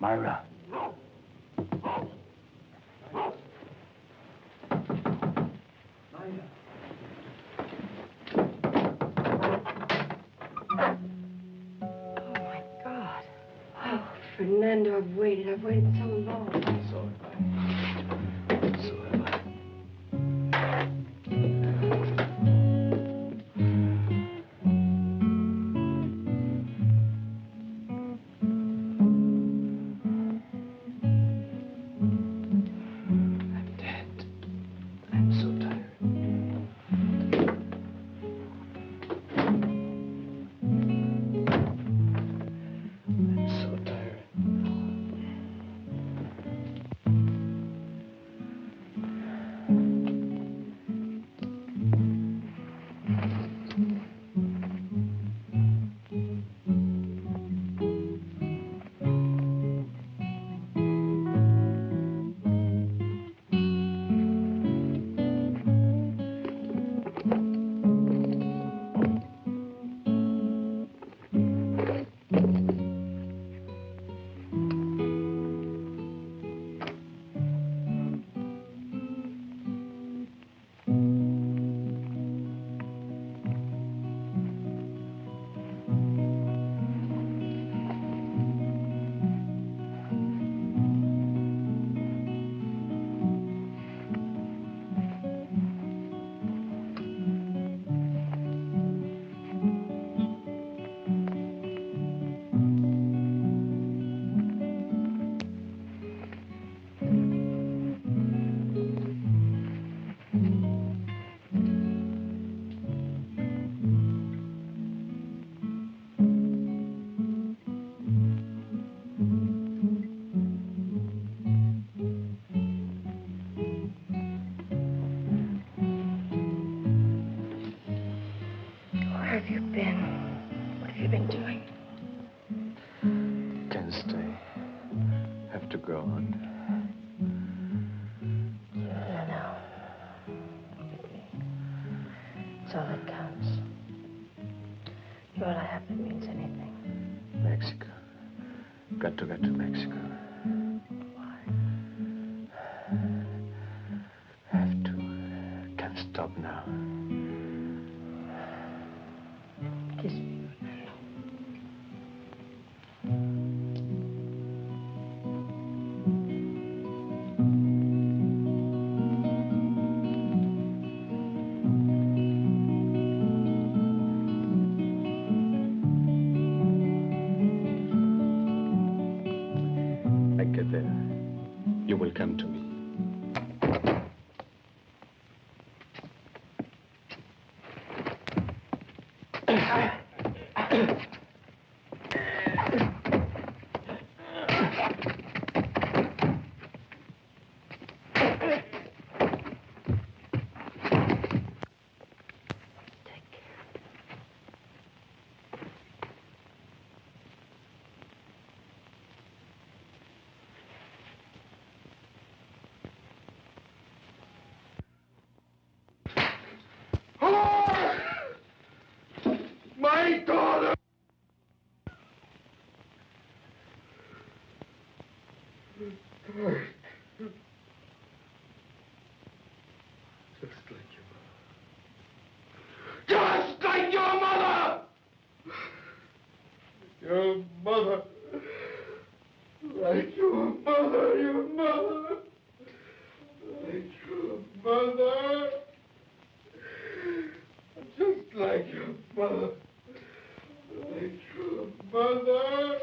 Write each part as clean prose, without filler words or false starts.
Myra. Fernando, I've waited so long. So have I. So have I. I'm dead. I'm so tired. I'm so tired. Where have you been? What have you been doing? Can't stay. Have to go on. No. With me. It's all that counts. You're all I have that means anything. Mexico. Got to get to Mexico. Why? Have to. Can't stop now. Kiss me. I get there. You will come to me. My daughter! Just like your mother! Your mother! Like your mother, your mother! Like your mother! Just like your mother! Like your mother!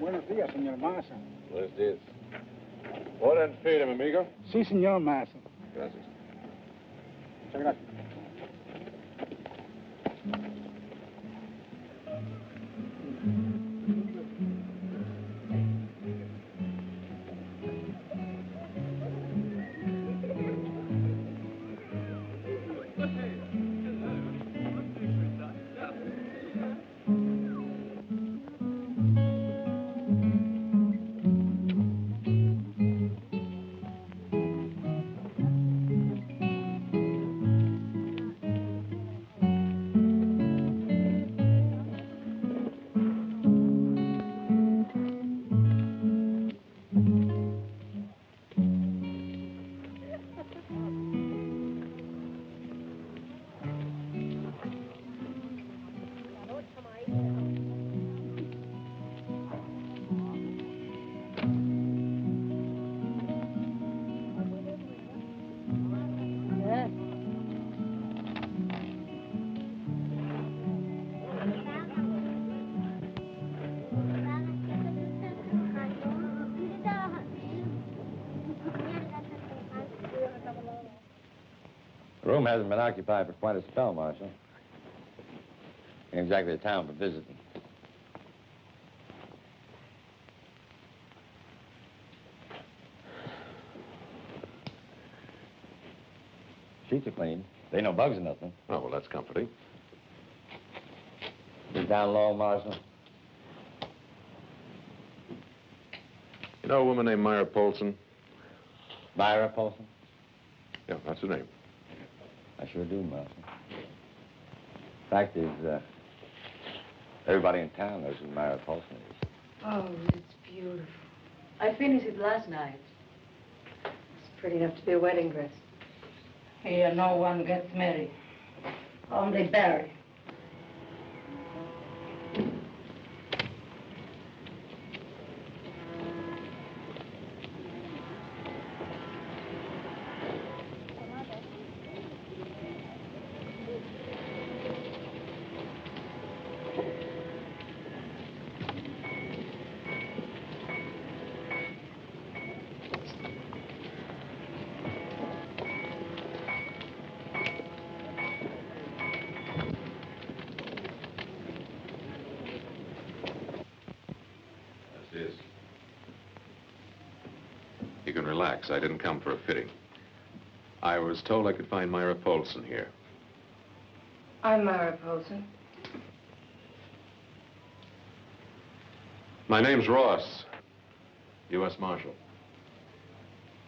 Buenos días, señor Massa. Buenos dias. Order and feed him, amigo. Sí, señor Massa. Gracias. Muchas gracias. The room hasn't been occupied for quite a spell, Marshal. Ain't exactly a town for visiting. Sheets are clean. There ain't no bugs or nothing. Oh, well, that's comforting. Been down low, Marshal. You know a woman named Myra Polson? Myra Polson? Yeah, that's her name. I sure do, Marshal. Fact is, everybody in town knows who Myra Polson is. Oh, it's beautiful. I finished it last night. It's pretty enough to be a wedding dress. Here, no one gets married. Only buried. You can relax. I didn't come for a fitting. I was told I could find Myra Polson here. I'm Myra Polson. My name's Ross, U.S. Marshal.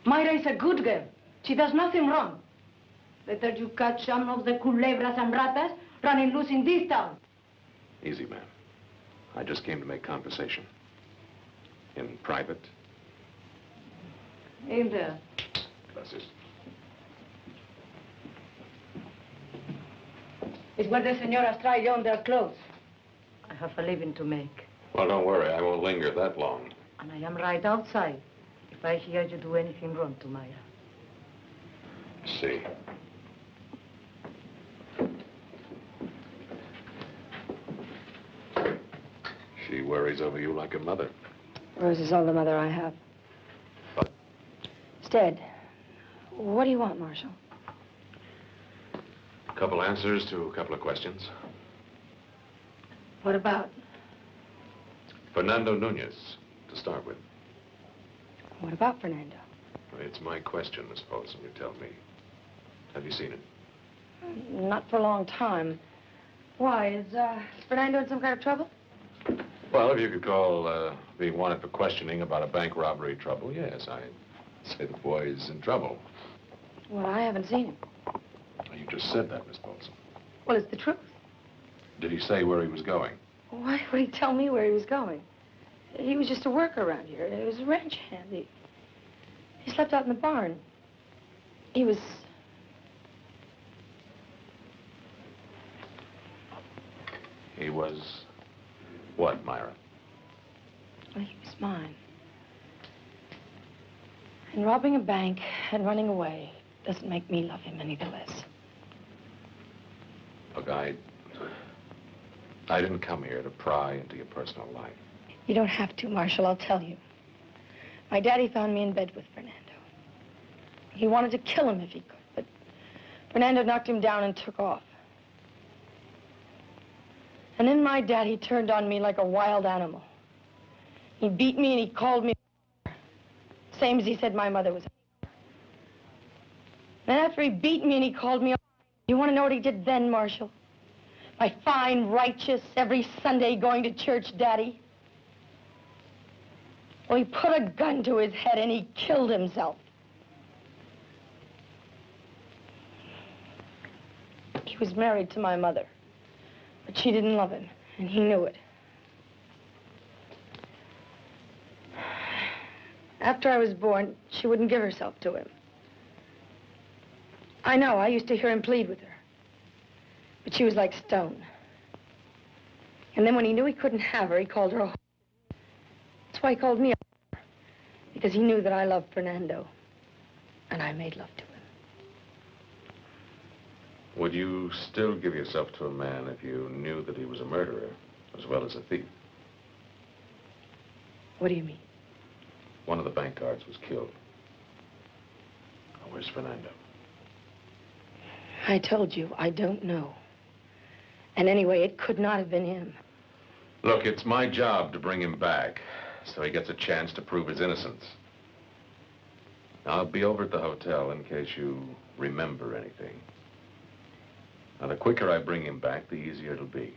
Myra is a good girl. She does nothing wrong. Better you catch some of the culebras and ratas running loose in this town. Easy, ma'am. I just came to make conversation. In private. In there. Gracias. It's where the señoras try on their clothes. I have a living to make. Well, don't worry. I won't linger that long. And I am right outside if I hear you do anything wrong to Myra. See. She worries over you like a mother. Rose is all the mother I have. But Instead, what do you want, Marshal? a couple answers to a couple of questions. What about? Fernando Nunez, to start with. What about Fernando? It's my question, Miss Polson, you tell me. Have you seen it? Not for a long time. Why, is Fernando in some kind of trouble? Well, if you could call being wanted for questioning about a bank robbery trouble, yes, I'd say the boy's in trouble. Well, I haven't seen him. You just said that, Miss Polson. Well, it's the truth. Did he say where he was going? Why would he tell me where he was going? He was just a worker around here. He was a ranch hand. He slept out in the barn. He was... He was what, Myra? Well, he was mine. And robbing a bank and running away doesn't make me love him any the less. Look, I didn't come here to pry into your personal life. You don't have to, Marshal, I'll tell you. My daddy found me in bed with Fernando. He wanted to kill him if he could, but Fernando knocked him down and took off. And then my daddy turned on me like a wild animal. He beat me and he called me same as he said my mother was. Then after he beat me and he called me, you want to know what he did then, Marshal? My fine, righteous, every Sunday going to church daddy. Well, he put a gun to his head and he killed himself. He was married to my mother, but she didn't love him, and he knew it. After I was born, she wouldn't give herself to him. I know, I used to hear him plead with her. But she was like stone. And then when he knew he couldn't have her, he called her a whore. That's why he called me a whore. Because he knew that I loved Fernando. And I made love to him. Would you still give yourself to a man if you knew that he was a murderer as well as a thief? What do you mean? One of the bank guards was killed. Where's Fernando? I told you, I don't know. And anyway, it could not have been him. Look, it's my job to bring him back, so he gets a chance to prove his innocence. I'll be over at the hotel in case you remember anything. Now, the quicker I bring him back, the easier it'll be.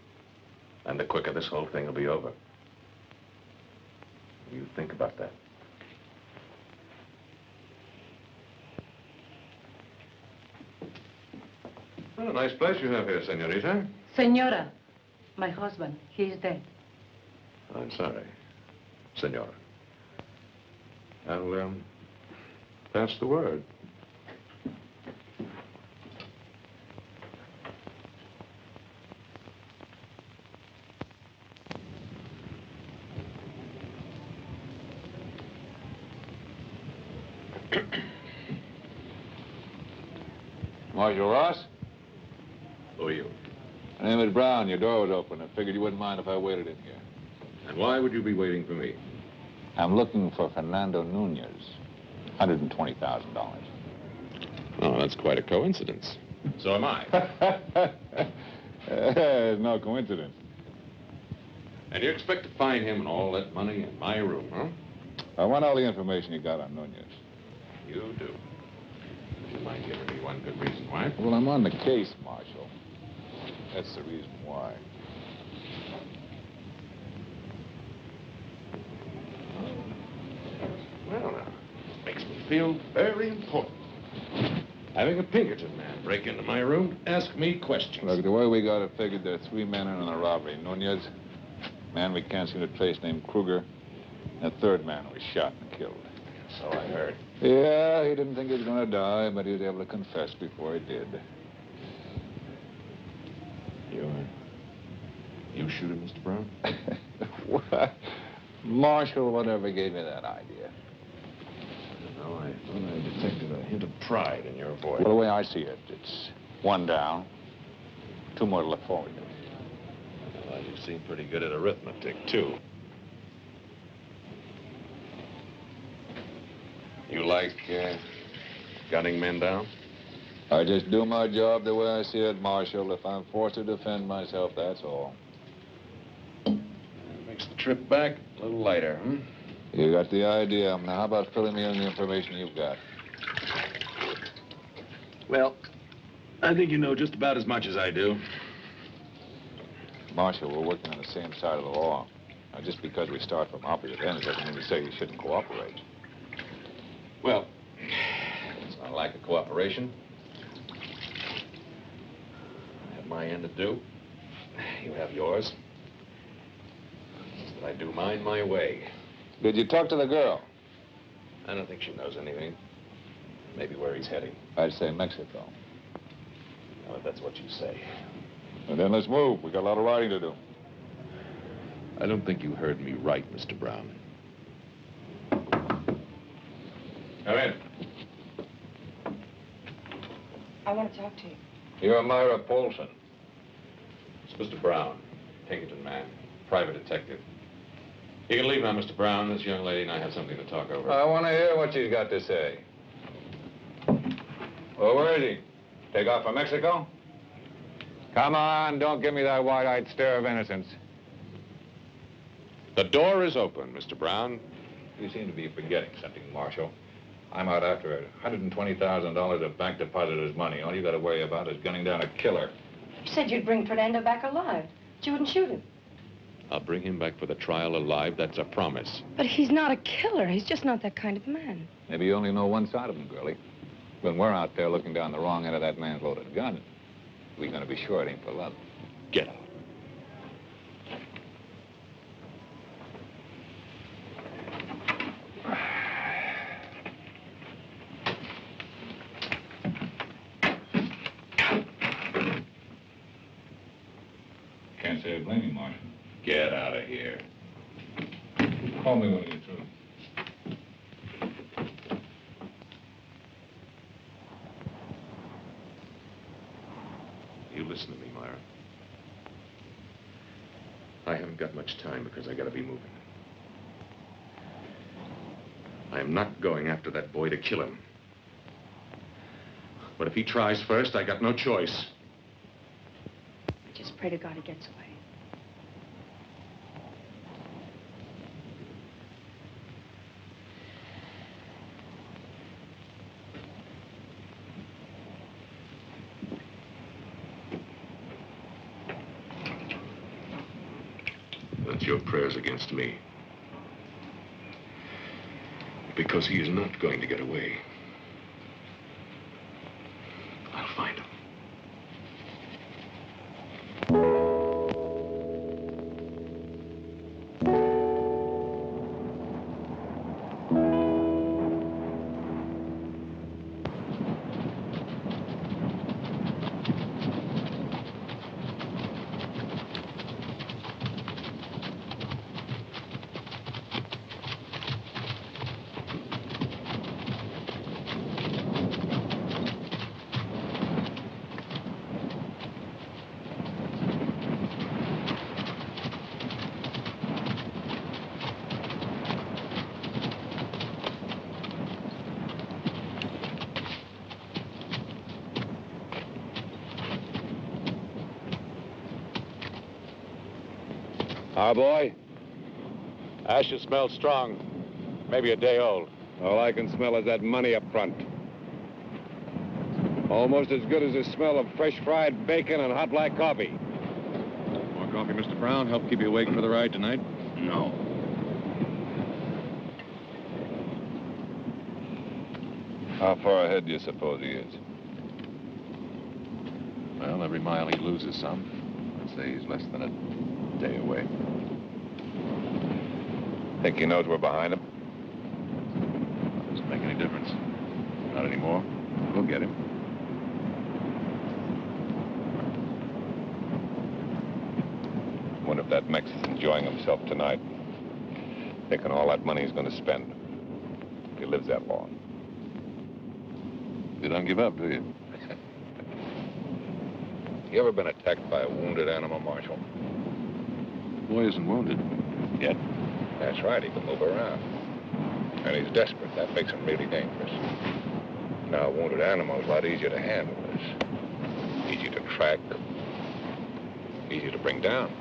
And the quicker this whole thing will be over. You think about that. Well, a nice place you have here, senorita. Senora, my husband, he is dead. I'm sorry, senora. I'll, pass the word. Marshal Ross? Who are you? My name is Brown. Your door was open. I figured you wouldn't mind if I waited in here. And why would you be waiting for me? I'm looking for Fernando Nunez. $120,000. Oh, that's quite a coincidence. So am I. It's no coincidence. And you expect to find him and all that money in my room, huh? I want all the information you got on Nunez. You do. Would you mind giving me one good reason why? Well, I'm on the case, Marshal. That's the reason why. Well, now, makes me feel very important. Having a Pinkerton man break into my room, ask me questions. Look, the way we got it figured, there are 3 men in on the robbery. Nunez, man we can't seem to trace named Kruger, and a 3rd man who was shot and killed. So I heard. Yeah, he didn't think he was going to die, but he was able to confess before he did. You shoot him, Mr. Brown? What? Marshal, whatever gave me that idea? I don't know. I thought I detected a hint of pride in your voice. Well, the way I see it, it's 1 down, 2 more to look forward to. Well, you seem pretty good at arithmetic, too. You like gunning men down? I just do my job the way I see it, Marshal. If I'm forced to defend myself, that's all. Makes the trip back a little lighter, hmm? You got the idea. Now, how about filling me in on the information you've got? Well, I think you know just about as much as I do. Marshal, we're working on the same side of the law. Now, just because we start from opposite ends doesn't mean to say you shouldn't cooperate. Well, it's not like a cooperation. I have my end to do. You have yours. But I do mine my way. Did you talk to the girl? I don't think she knows anything. Maybe where he's heading. I'd say Mexico. Well, if that's what you say. And then let's move. We got a lot of riding to do. I don't think you heard me right, Mr. Brown. Come in. I want to talk to you. You're Myra Paulson. It's Mr. Brown, Pinkerton man, private detective. You can leave now, Mr. Brown. This young lady and I have something to talk over. I want to hear what she's got to say. Well, where is he? Take off for Mexico? Come on, don't give me that wide-eyed stare of innocence. The door is open, Mr. Brown. You seem to be forgetting something, Marshal. I'm out after $120,000 of bank depositors' money. All you got to worry about is gunning down a killer. You said you'd bring Fernando back alive. But you wouldn't shoot him. I'll bring him back for the trial alive. That's a promise. But he's not a killer. He's just not that kind of man. Maybe you only know one side of him, girlie. When we're out there looking down the wrong end of that man's loaded gun, we're going to be sure it ain't for love. Get out. Can't say I blame you, Marshal. Get out of here. Call me when you get through. You listen to me, Myra. I haven't got much time because I gotta be moving. I am not going after that boy to kill him. But if he tries first, I got no choice. Just pray to God he gets away. That's your prayers against me. Because he is not going to get away. I'll find him. Our boy? Ashes smell strong. Maybe a day old. All I can smell is that money up front. Almost as good as the smell of fresh fried bacon and hot black coffee. More coffee, Mr. Brown? Help keep you awake for the ride tonight? No. How far ahead do you suppose he is? Well, every mile he loses some. I'd say he's less than a day away. Think he knows we're behind him? Doesn't make any difference. Not anymore. We'll get him. Wonder if that Mex is enjoying himself tonight. Thinking all that money he's going to spend. If he lives that long. You don't give up, do you? You ever been attacked by a wounded animal, Marshal? The boy isn't wounded. Yet? That's right, he can move around. And he's desperate. That makes him really dangerous. Now, a wounded animal is a lot easier to handle. It's easy to track, easy to bring down.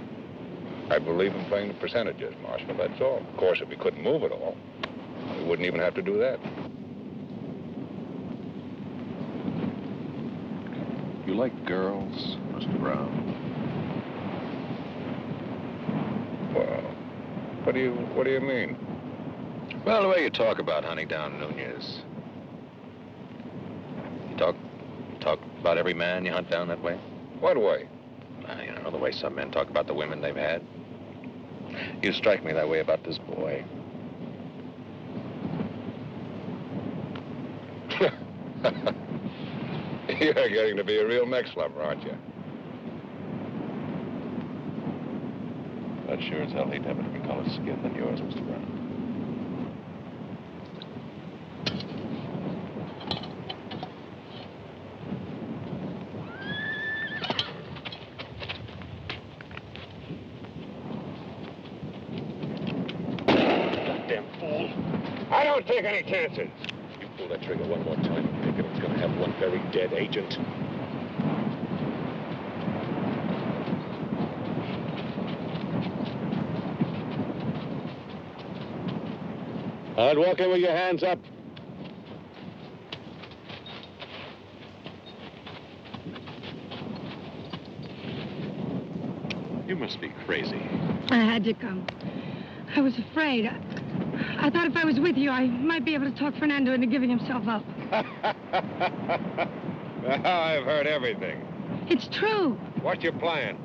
I believe in playing the percentages, Marshal, that's all. Of course, if we couldn't move at all, we wouldn't even have to do that. You like girls, Mr. Brown? Well, what do you mean? Well, the way you talk about hunting down Nunez. You talk about every man you hunt down that way? What way? You know, the way some men talk about the women they've had. You strike me that way about this boy. You're getting to be a real Mex lover, aren't you? I'd sure as hell hate to have a different color skin than yours, Mr. Brown. don't take any chances. You pull that trigger one more time, Pickering's gonna have one very dead agent. Hard walking with your hands up. You must be crazy. I had to come. I was afraid. I thought if I was with you, I might be able to talk Fernando into giving himself up. I've heard everything. It's true. What's your plan?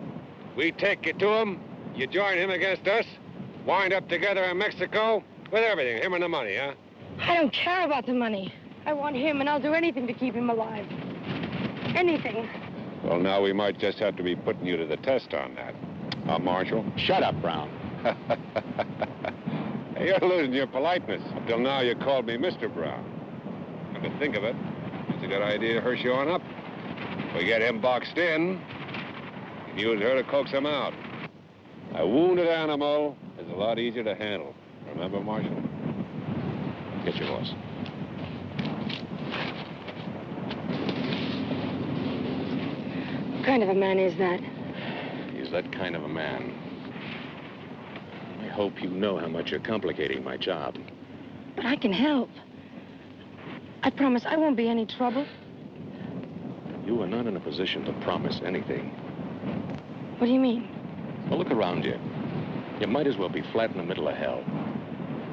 We take you to him, you join him against us, wind up together in Mexico with everything, him and the money, huh? I don't care about the money. I want him, and I'll do anything to keep him alive. Anything. Well, now we might just have to be putting you to the test on that. Marshal? Shut up, Brown. Hey, you're losing your politeness. Up till now, you called me Mr. Brown. Come to think of it, it's a good idea her showing up. If we get him boxed in, we can use her to coax him out. A wounded animal is a lot easier to handle. Remember, Marshal? Get your horse. What kind of a man is that? He's that kind of a man. I hope you know how much you're complicating my job. But I can help. I promise I won't be any trouble. You are not in a position to promise anything. What do you mean? Well, look around you. You might as well be flat in the middle of hell.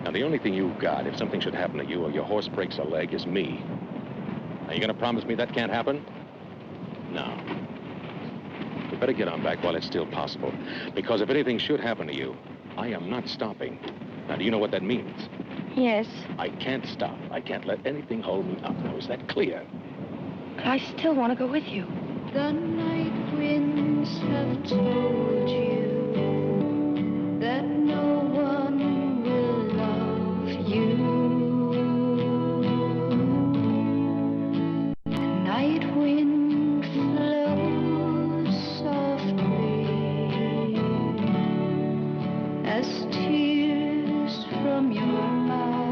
Now, the only thing you've got, if something should happen to you or your horse breaks a leg, is me. Are you going to promise me that can't happen? No. You better get on back while it's still possible. Because if anything should happen to you, I am not stopping. Now, do you know what that means? Yes, I can't stop. I can't let anything hold me up. Now, is that clear? but I still want to go with you. The night winds have told you that no one will love you. The night wind flows softly as tears from your eyes.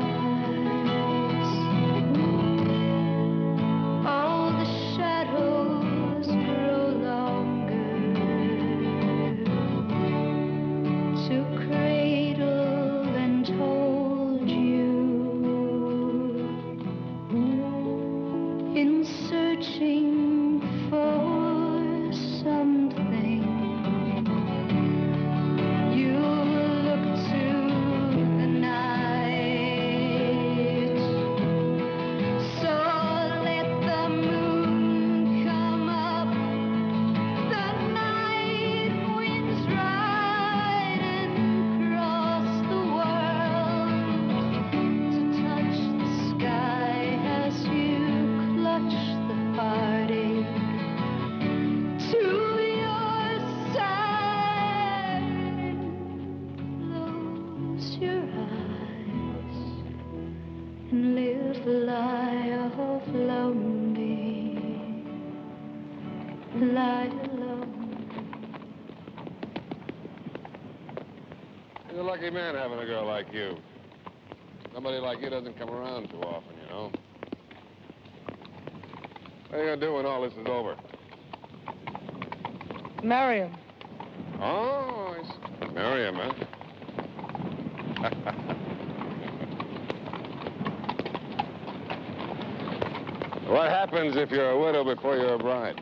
All the shadows grow longer to cradle and hold you in searching for something. You look to the night, so let the moon come up. The night winds ride and cross the world to touch the sky as you clutch the heartache to your side. Close your eyes and live a life of lonely, light alone. He's a lucky man having a girl like you. Somebody like you doesn't come around too often, you know. What are you gonna do when all this is over? Marry him. Oh, marry him, huh? What happens if you're a widow before you're a bride?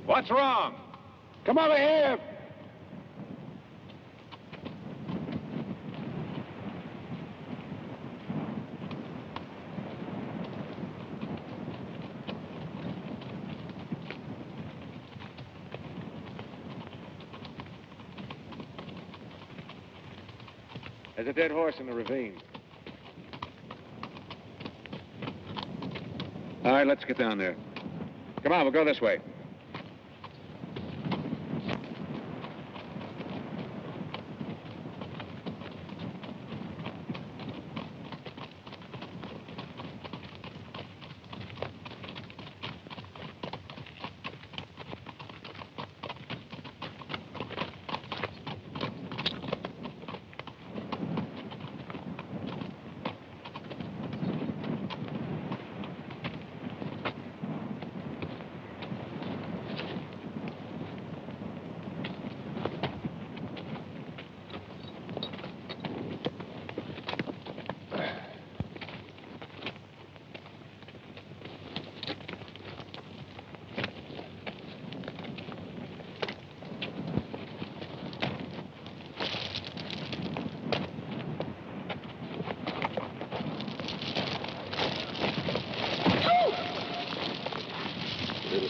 What's wrong? Come over here. There's a dead horse in the ravine. All right, let's get down there. Come on, we'll go this way.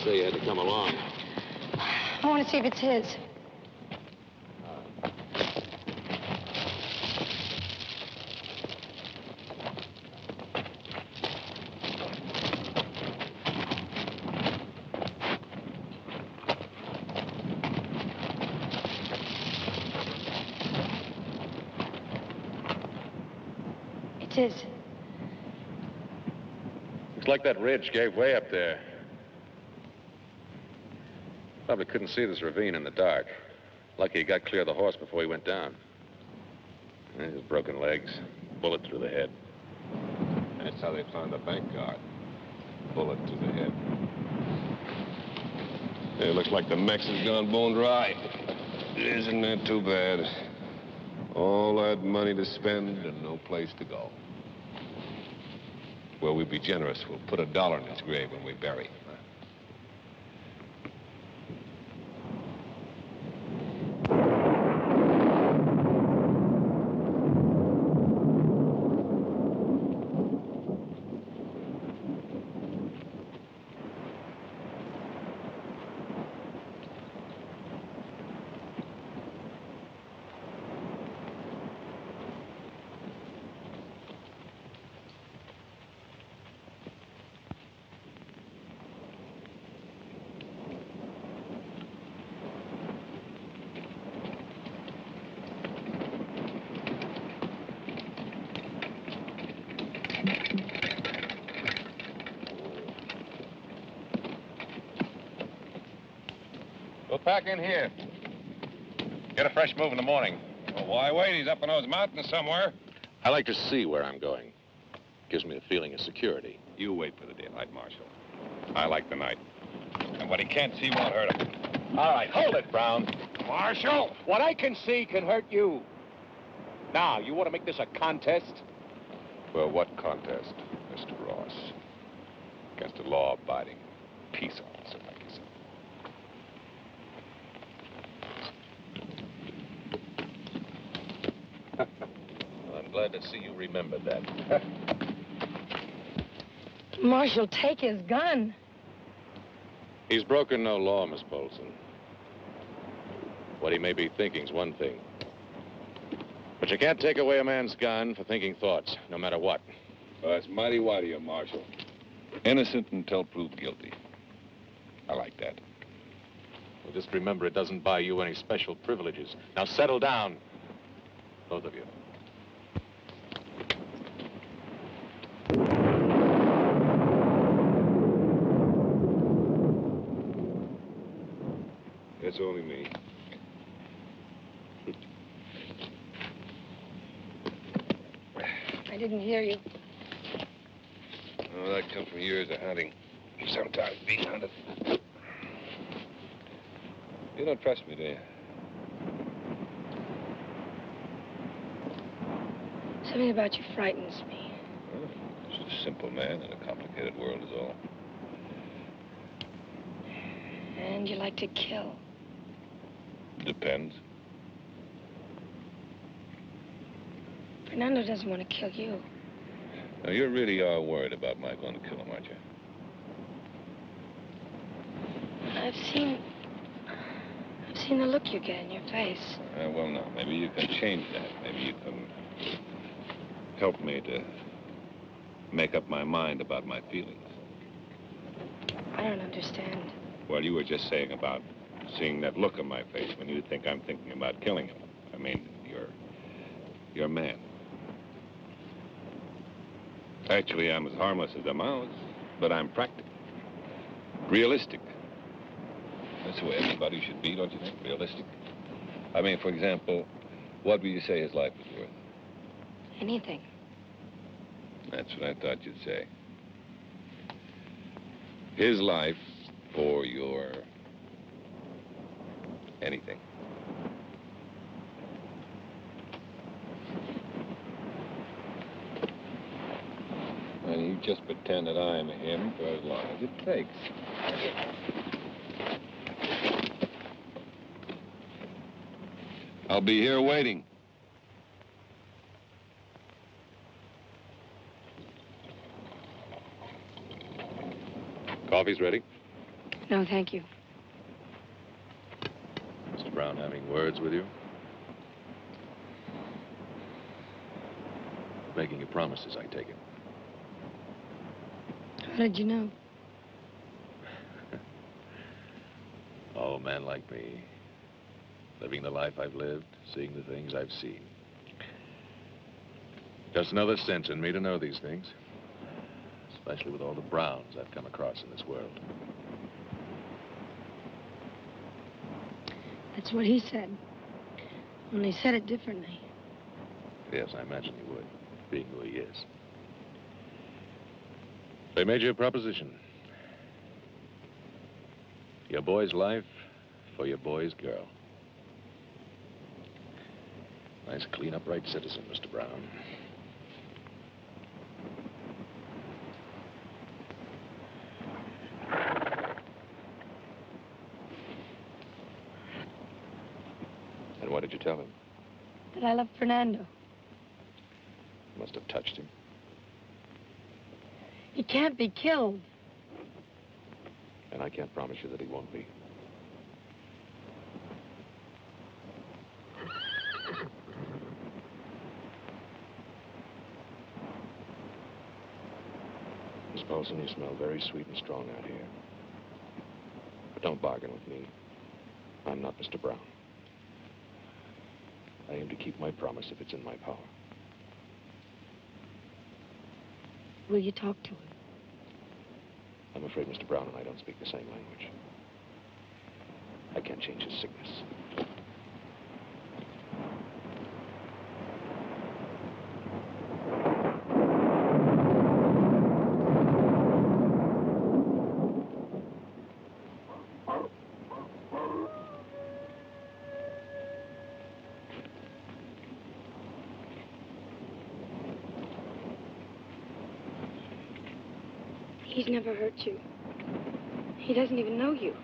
say you had to come along? I want to see if it's his. It's his. Looks like that ridge gave way up there. Probably couldn't see this ravine in the dark. Lucky he got clear of the horse before he went down. And his broken legs, bullet through the head. That's how they found the bank guard. Bullet to the head. It looks like the Mex has gone bone dry. Isn't that too bad? All that money to spend and no place to go. Well, we'll be generous. We'll put $1 in his grave when we bury him. We'll pack in here. Get a fresh move in the morning. Well, why wait? He's up in those mountains somewhere. I like to see where I'm going. Gives me a feeling of security. You wait for the daylight, Marshal. I like the night. And what he can't see won't hurt him. All right, hold it, Brown. Marshal! What I can see can hurt you. Now, you want to make this a contest? Well, what contest, Mr. Ross? Against a law-abiding peace officer like yourself. I'm glad to see you remembered that. Marshal, take his gun. He's broken no law, Miss Polson. What he may be thinking's one thing. But you can't take away a man's gun for thinking thoughts, no matter what. Well, that's mighty wide of you, Marshal. Innocent until proved guilty. I like that. Well, just remember it doesn't buy you any special privileges. Now settle down, both of you. It's only me. I didn't hear you. Oh, that comes from years of hunting. Sometimes being hunted. You don't trust me, do you? Something about you frightens me. Well, just a simple man in a complicated world is all. And you like to kill. Depends. Fernando doesn't want to kill you. Now, you really are worried about my going to kill him, aren't you? I've seen the look you get in your face. Well, no. Maybe you can change that. Maybe you can help me to make up my mind about my feelings. I don't understand. Well, you were just saying about seeing that look on my face when you think I'm thinking about killing him. I mean, you're a man. Actually, I'm as harmless as a mouse, but I'm practical. Realistic. That's the way everybody should be, don't you think? Realistic. I mean, for example, what would you say his life was worth? Anything. That's what I thought you'd say. His life for your anything. And you just pretend that I'm him for as long as it takes. I'll be here waiting. Coffee's ready. No, thank you. Mr. Brown having words with you? Making you promises, I take it. How did you know? Oh, a man like me. Living the life I've lived, seeing the things I've seen. Just another sense in me to know these things. Especially with all the Browns I've come across in this world. That's what he said. Only said it differently. Yes, I imagine he would, being who he is. They made you a proposition. Your boy's life for your boy's girl. Nice, clean, upright citizen, Mr. Brown. And what did you tell him? That I love Fernando. Must have touched him. He can't be killed. And I can't promise you that he won't be. Miss Paulson, you smell very sweet and strong out here. But don't bargain with me. I'm not Mr. Brown. I aim to keep my promise if it's in my power. Will you talk to him? I'm afraid Mr. Brown and I don't speak the same language. I can't change his sickness. He's never hurt you. He doesn't even know you.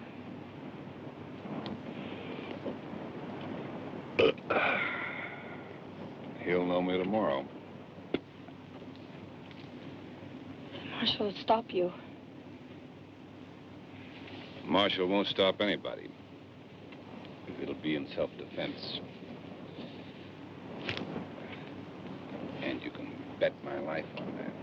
He'll know me tomorrow. Marshall will stop you. Marshall won't stop anybody. It'll be in self-defense. And you can bet my life on that.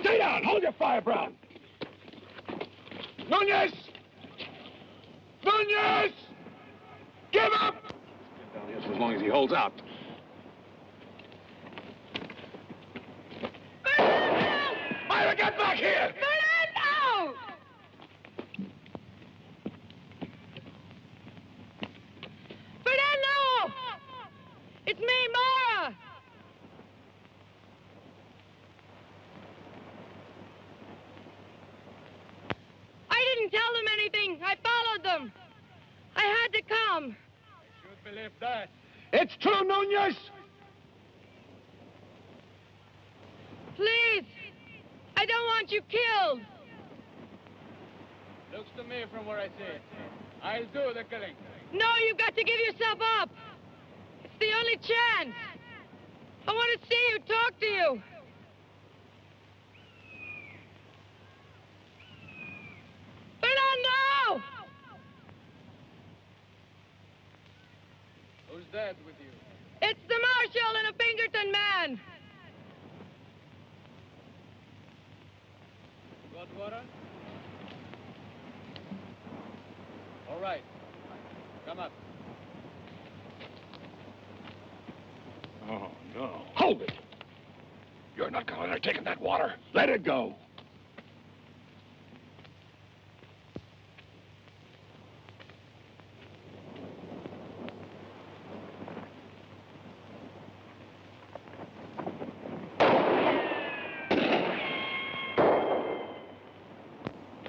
Stay down! Hold your fire, Brown! Nunez! Nunez! Give up! Down here for as long as he holds out. Myra, get back here! Fernando! Fernando! It's me, Mara! I didn't tell them anything. I followed them. I had to come. I should believe that. It's true, Nunez! Please! I don't want you killed! Looks to me from where I sit. I'll do the killing. No, you've got to give yourself up! It's the only chance! I want to see you, talk to you! that with you? It's the marshal and a Pinkerton man. Got water? All right. Come up. Oh, no. Hold it! You're not going to let her take in that water. Let it go.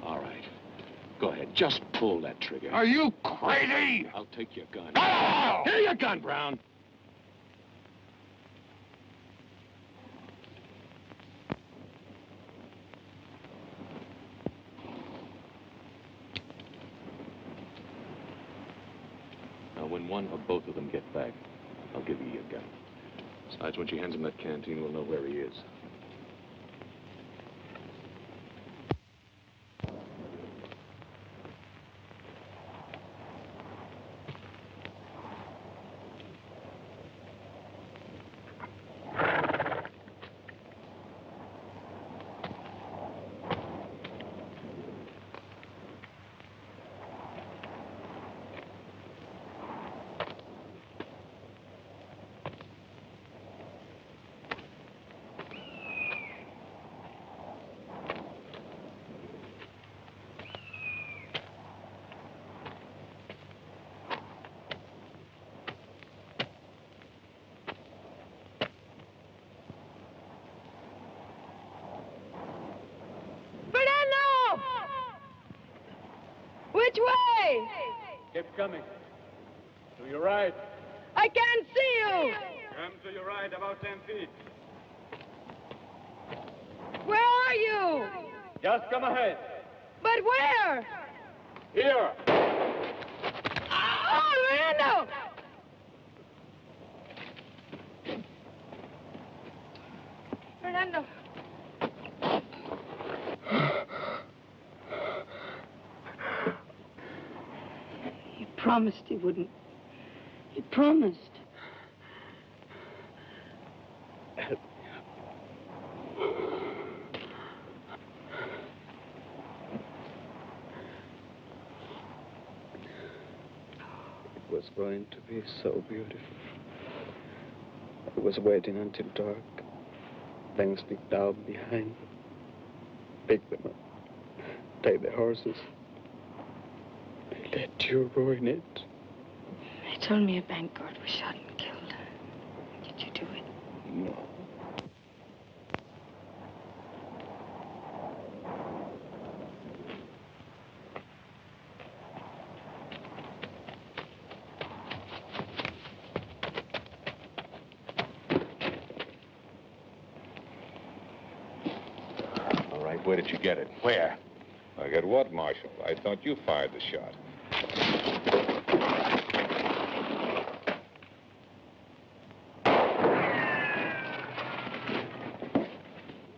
All right. Go ahead. Just pull that trigger. Are you crazy? I'll take your gun. Oh! Here your gun, Brown. Now, when one or both of them get back, I'll give you your gun. Besides, when she hands him that canteen, we'll know where he is. Fernando! Which way? Keep coming. To your right. I can't see you. Come to your right about 10 feet. Where are you? Just come ahead. But where? Here. Oh, Fernando! Fernando. He promised he wouldn't. He promised. It was going to be so beautiful. I was waiting until dark. Then sneak down behind, pick them up, take the horses. I let you ruin it. They told me a bank guard was shot and killed. Did you do it? No. All right, where did you get it? Where? I get what, Marshal? I thought you fired the shot.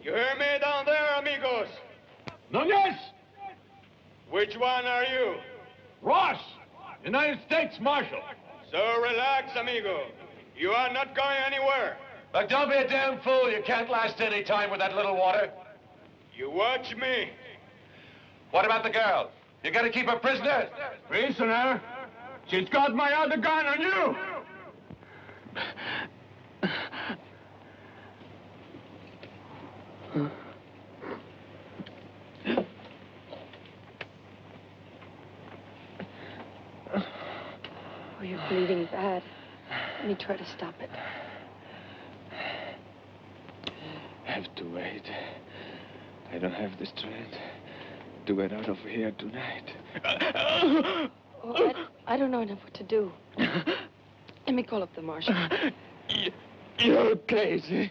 You hear me down there, amigos? Nunez! Which one are you? Ross! United States Marshal. So relax, amigo. You are not going anywhere. Look, don't be a damn fool. You can't last any time with that little water. You watch me. What about the girl? You gotta keep her prisoner? Prisoner? She's got my other gun on you! Oh, you're bleeding bad. Let me try to stop it. Have to wait. I don't have the strength to get out of here tonight. Oh, I don't know enough what to do. Let me call up the marshal. You're crazy.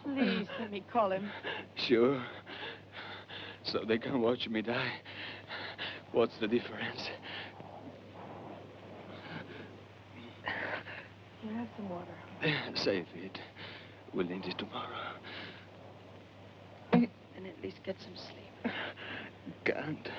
Please, let me call him. Sure. So they can watch me die. What's the difference? You have some water. Save it. We'll need it tomorrow. And at least get some sleep. Can't.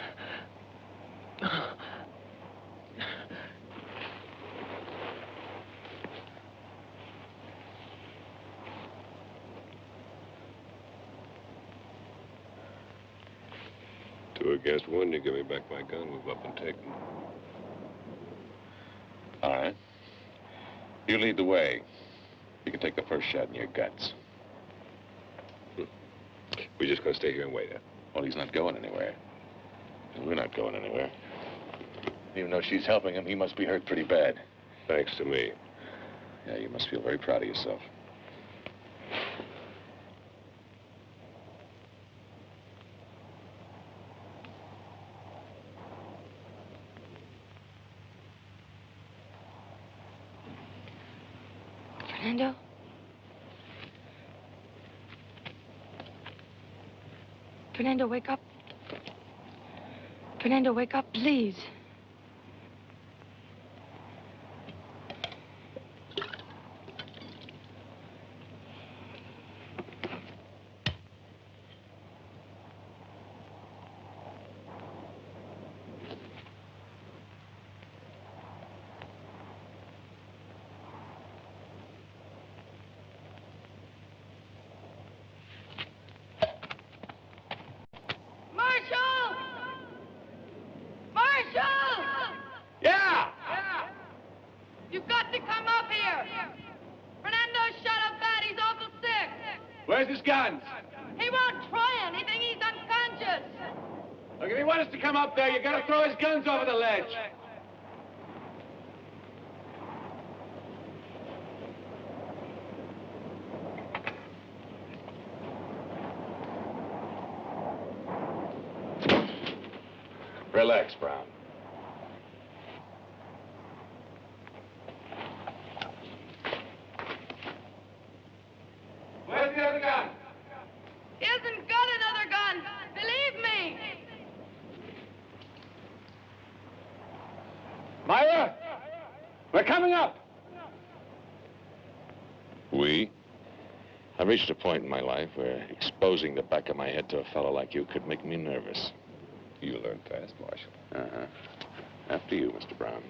against one, you give me back my gun, move up and take them. All right. You lead the way. You can take the first shot in your guts. We're just gonna stay here and wait, huh? Well, he's not going anywhere. And we're not going anywhere. Even though she's helping him, he must be hurt pretty bad. Thanks to me. Yeah, you must feel very proud of yourself. Fernando? Fernando, wake up. Fernando, wake up, please. Yeah! You've got to come up here. Fernando shot up bad. He's awful sick. Where's his guns? He won't try anything. He's unconscious. Look, if he wants us to come up there, you gotta throw his guns over the ledge. Relax, Brown. Where's the other gun? He hasn't got another gun. Believe me. Myra! We're coming up! We? I've reached a point in my life where exposing the back of my head to a fellow like you could make me nervous. You learn fast, Marshal. Uh-huh. After you, Mr. Brown.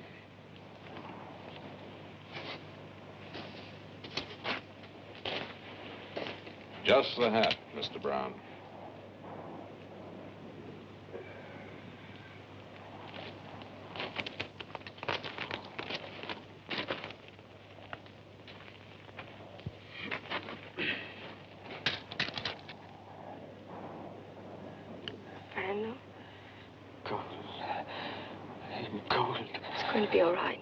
Just the hat, Mr. Brown. Fernando, Cold. I'm cold. it's going to be all right.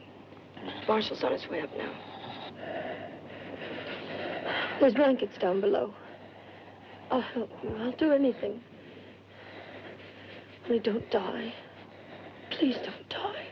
Marshall's on his way up now. There's blankets down below. I'll help you. I'll do anything. Only don't die. Please don't die.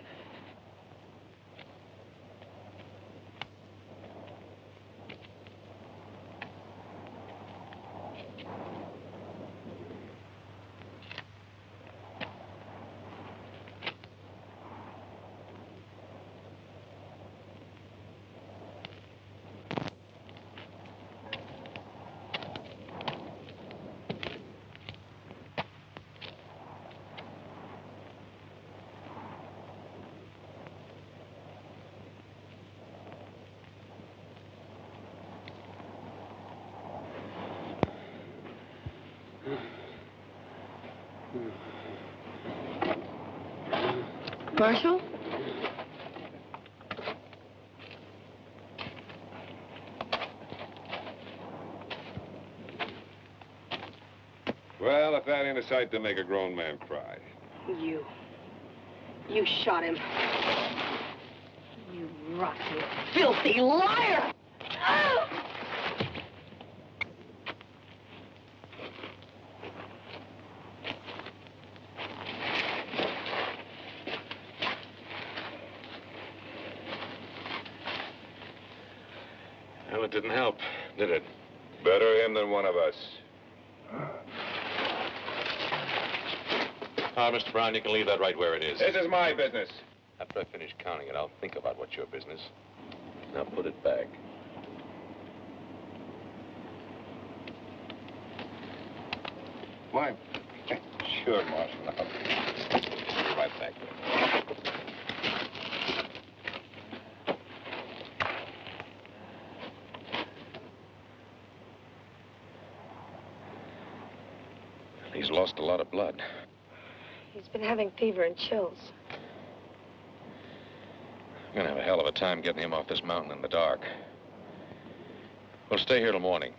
Marshall? Well, if that ain't a sight to make a grown man cry. You shot him. You rotten, filthy liar! Oh! Well, it didn't help, did it? Better him than one of us. Mr. Brown, you can leave that right where it is. This is my business. After I finish counting it, I'll think about what's your business. Now put it back. Why? Sure, Marshal. I'll be right back. He's lost a lot of blood. He's been having fever and chills. I'm gonna have a hell of a time getting him off this mountain in the dark. We'll stay here till morning.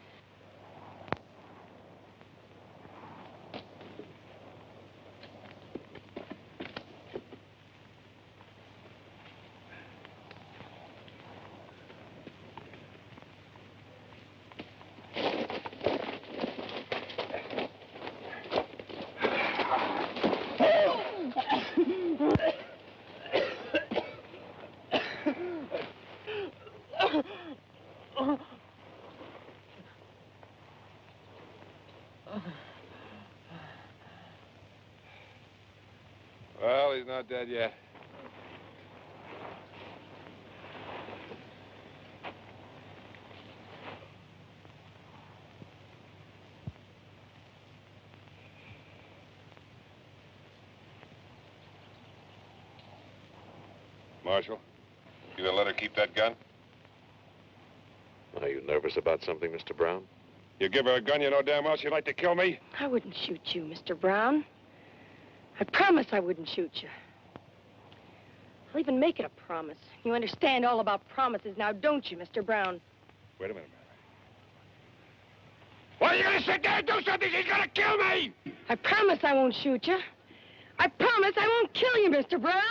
Well, he's not dead yet. Marshal, you gonna let her keep that gun? Are you nervous about something, Mr. Brown? You give her a gun, you know damn well she'd like to kill me. I wouldn't shoot you, Mr. Brown. I promise I wouldn't shoot you. I'll even make it a promise. You understand all about promises now, don't you, Mr. Brown? Wait a minute. Why are you gonna sit there and do something? She's gonna kill me! I promise I won't shoot you. I promise I won't kill you, Mr. Brown.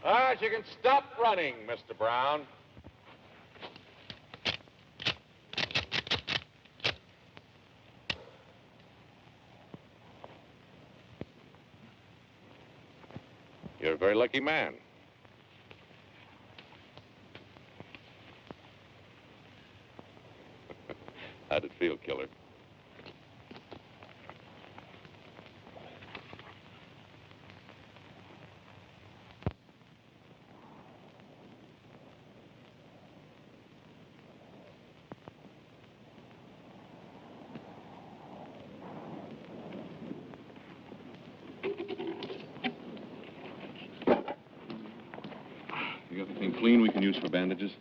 All right, you can stop running, Mr. Brown. You're a very lucky man. How'd it feel, killer? You got anything clean we can use for bandages?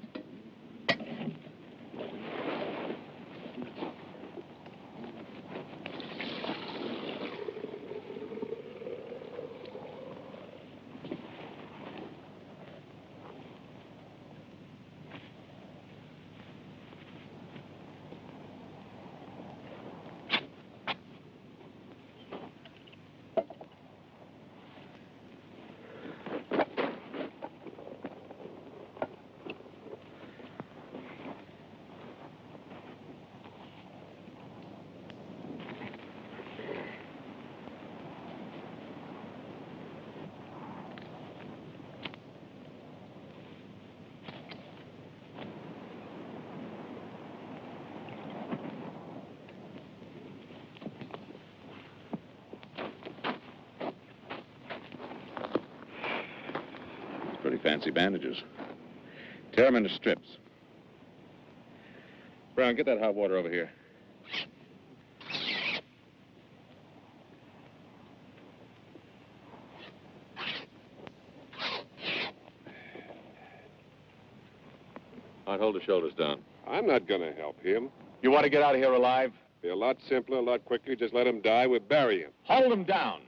Pretty fancy bandages. Tear them into strips. Brown, get that hot water over here. All right, hold the shoulders down. I'm not gonna help him. You want to get out of here alive? Be a lot simpler, a lot quicker. Just let him die. We'll bury him. Hold him down.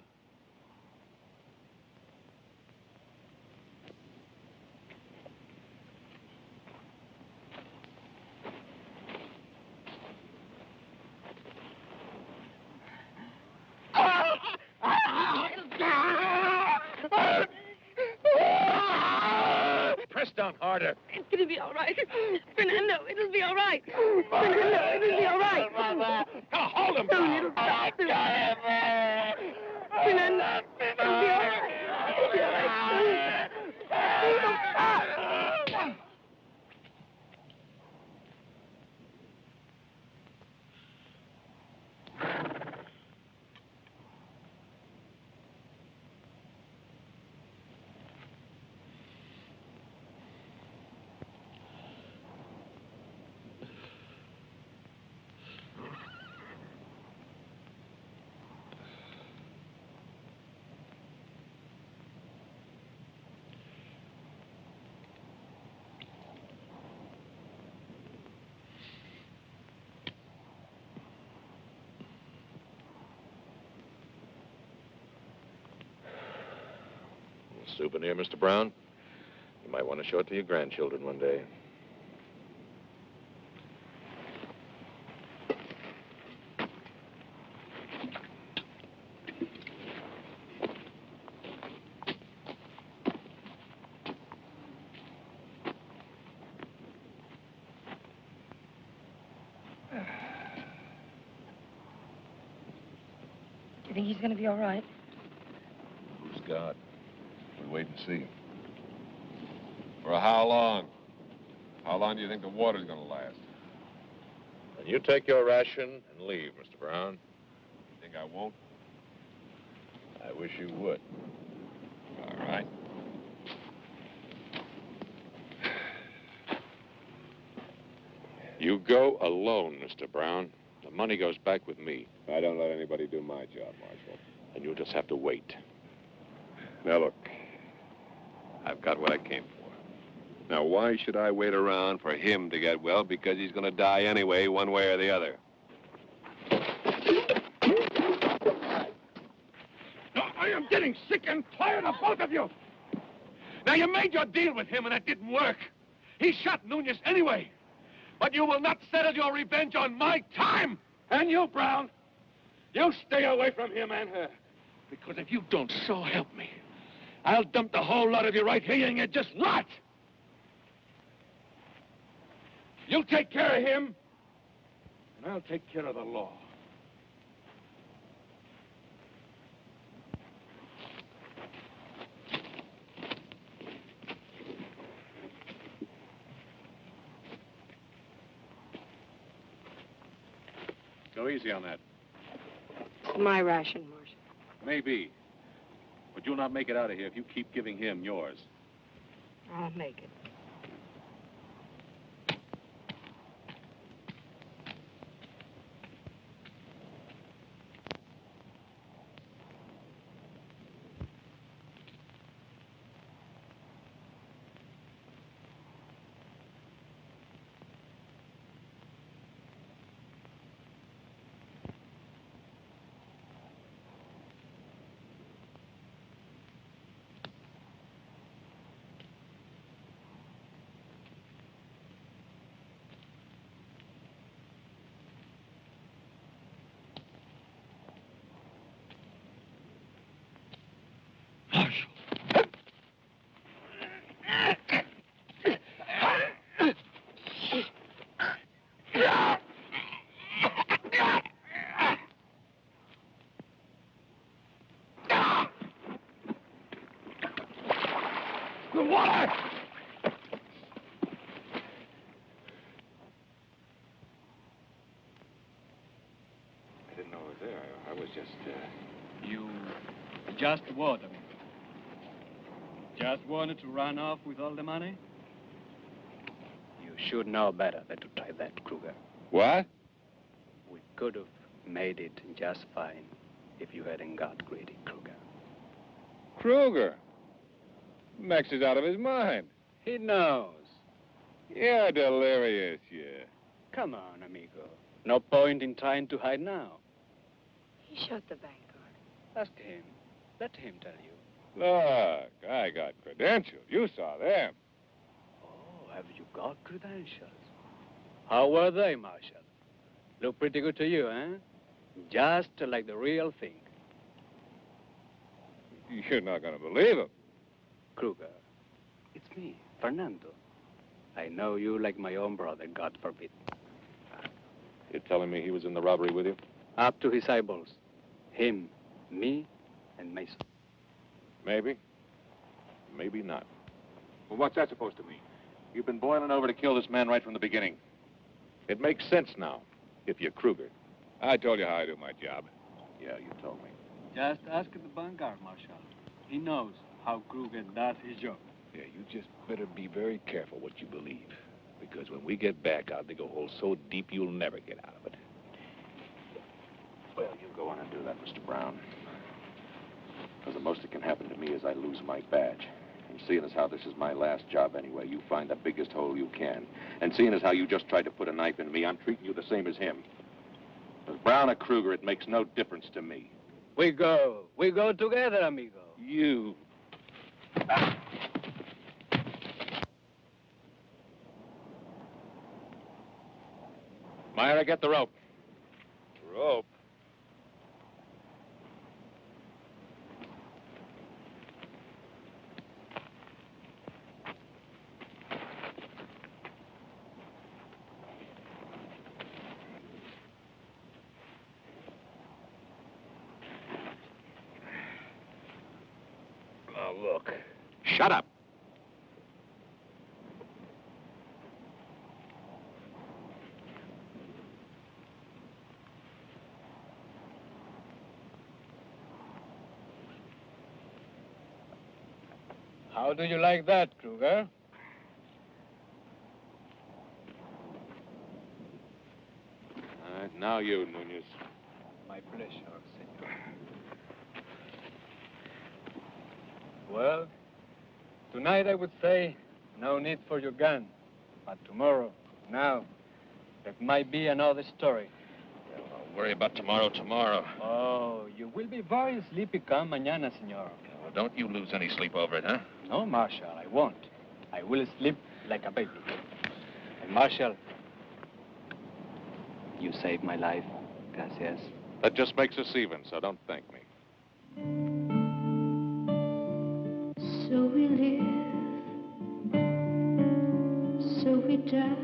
Press down harder. It's gonna be all right. Fernando, it'll be all right. Fernando, it'll be all right. Now hold him Soon down. it'll stop. Fernando, it'll be all right. It'll be all right. It'll stop. Souvenir, Mr. Brown. You might want to show it to your grandchildren one day. Do you think he's going to be all right? Who's God? We wait and see. For how long? How long do you think the water's gonna last? And you take your ration and leave, Mr. Brown. You think I won't? I wish you would. All right. You go alone, Mr. Brown. The money goes back with me. I don't let anybody do my job, Marshal. And you'll just have to wait. Now, look. I've got what I came for. Now, why should I wait around for him to get well? Because he's going to die anyway, one way or the other. No, I am getting sick and tired of both of you. Now, you made your deal with him, and it didn't work. He shot Nunez anyway. But you will not settle your revenge on my time. And you, Brown, you stay away from him and her. Because if you don't, so help me, I'll dump the whole lot of you right here and you just rot. You take care of him, and I'll take care of the law. Go easy on that. My ration, Marshal. Maybe. But you'll not make it out of here if you keep giving him yours. I'll make it. The water! I didn't know it was there. I was just, You just what, I mean? Just wanted to run off with all the money? You should know better than to try that, Kruger. What? We could have made it just fine if you hadn't got greedy, Kruger. Kruger. Max is out of his mind. He knows. You're delirious, yeah. Come on, amigo. No point in trying to hide now. He shot the bank guard. Ask him. Let him tell you. Look, I got credentials. You saw them. Oh, have you got credentials? How were they, Marshal? Look pretty good to you, eh? Just like the real thing. You're not going to believe him. Kruger, it's me, Fernando. I know you like my own brother, God forbid. You're telling me he was in the robbery with you? Up to his eyeballs. Him, me, and Mason. Maybe. Maybe not. well, what's that supposed to mean? You've been boiling over to kill this man right from the beginning. It makes sense now, if you're Kruger. I told you how I do my job. Yeah, you told me. Just ask the bank guard, Marshal. He knows how Kruger does his job. Yeah, you just better be very careful what you believe. Because when we get back, I'll dig a hole so deep you'll never get out of it. Well, you go on and do that, Mr. Brown. Because the most that can happen to me is I lose my badge. And seeing as how this is my last job anyway, you find the biggest hole you can. And seeing as how you just tried to put a knife in me, I'm treating you the same as him. As Brown or Kruger, it makes no difference to me. We go together, amigo. You. Myra, get the rope. Rope? Now, look. Shut up. How do you like that, Kruger? All right, now you, Nunez. My pleasure, senor. Well, tonight I would say no need for your gun. But tomorrow, now, that might be another story. Well, I'll worry about tomorrow. Oh, you will be very sleepy come mañana, senor. Well, don't you lose any sleep over it, huh? No, Marshal, I won't. I will sleep like a baby. And Marshal, you saved my life. Gracias. That just makes us even, so don't thank me. So we live, so we die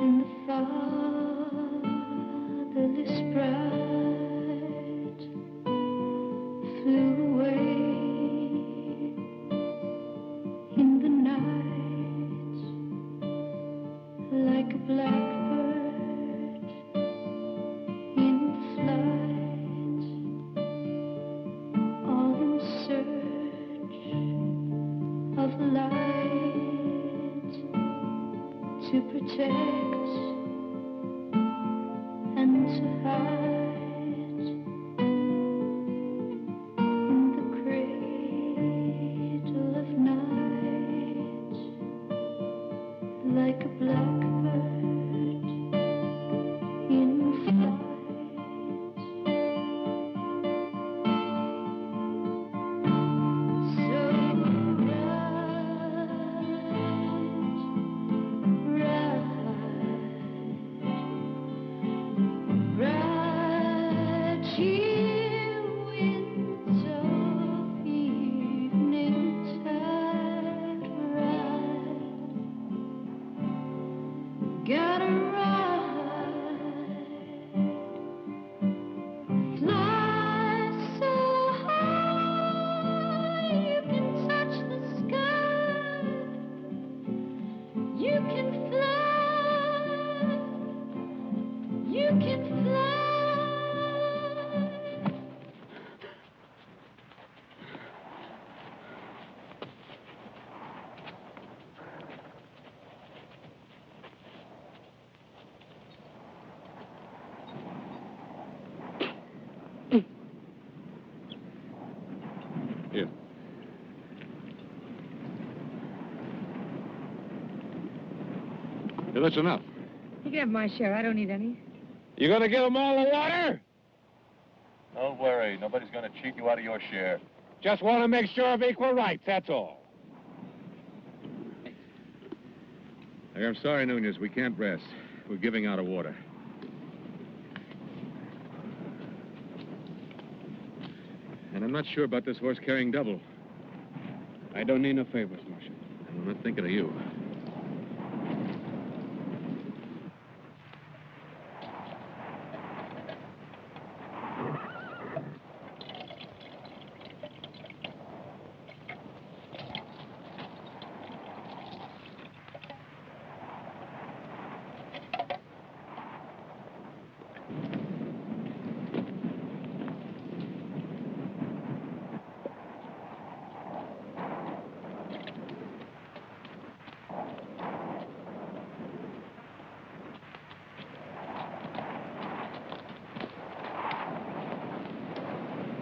in the fatherless bride flew away in the night like a blackbird in flight, all in search of light to protect and to hide in the cradle of night like a blackbird in flight. So right here, winds of evening tide ride. Gotta ride, fly so high you can touch the sky. You can fly, you can fly. Here. Yeah, that's enough. You can have my share. I don't need any. You gonna give them all the water? Don't worry. Nobody's going to cheat you out of your share. Just want to make sure of equal rights, that's all. Hey, I'm sorry, Nunez. We can't rest. We're giving out of water. And I'm not sure about this horse carrying double. I don't need no favors, Marshal. I'm not thinking of you.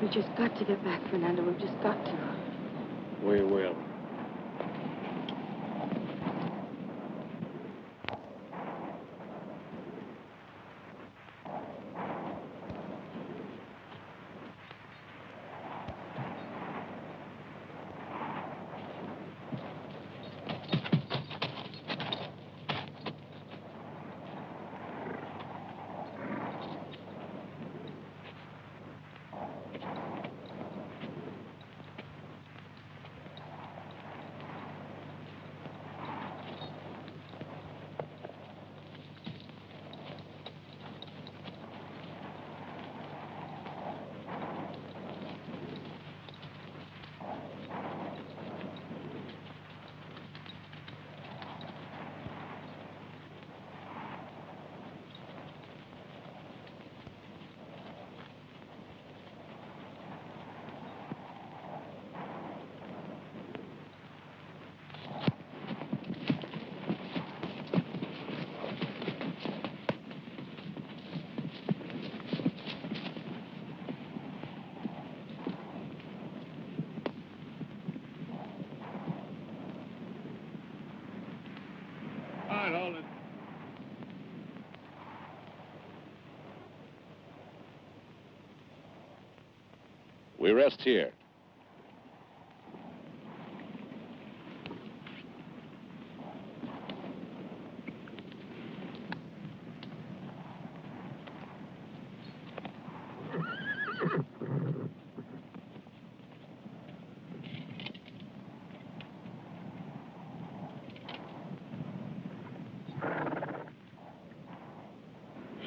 We've just got to get back, Fernando. We've just got to. We will. All right, hold it. We rest here.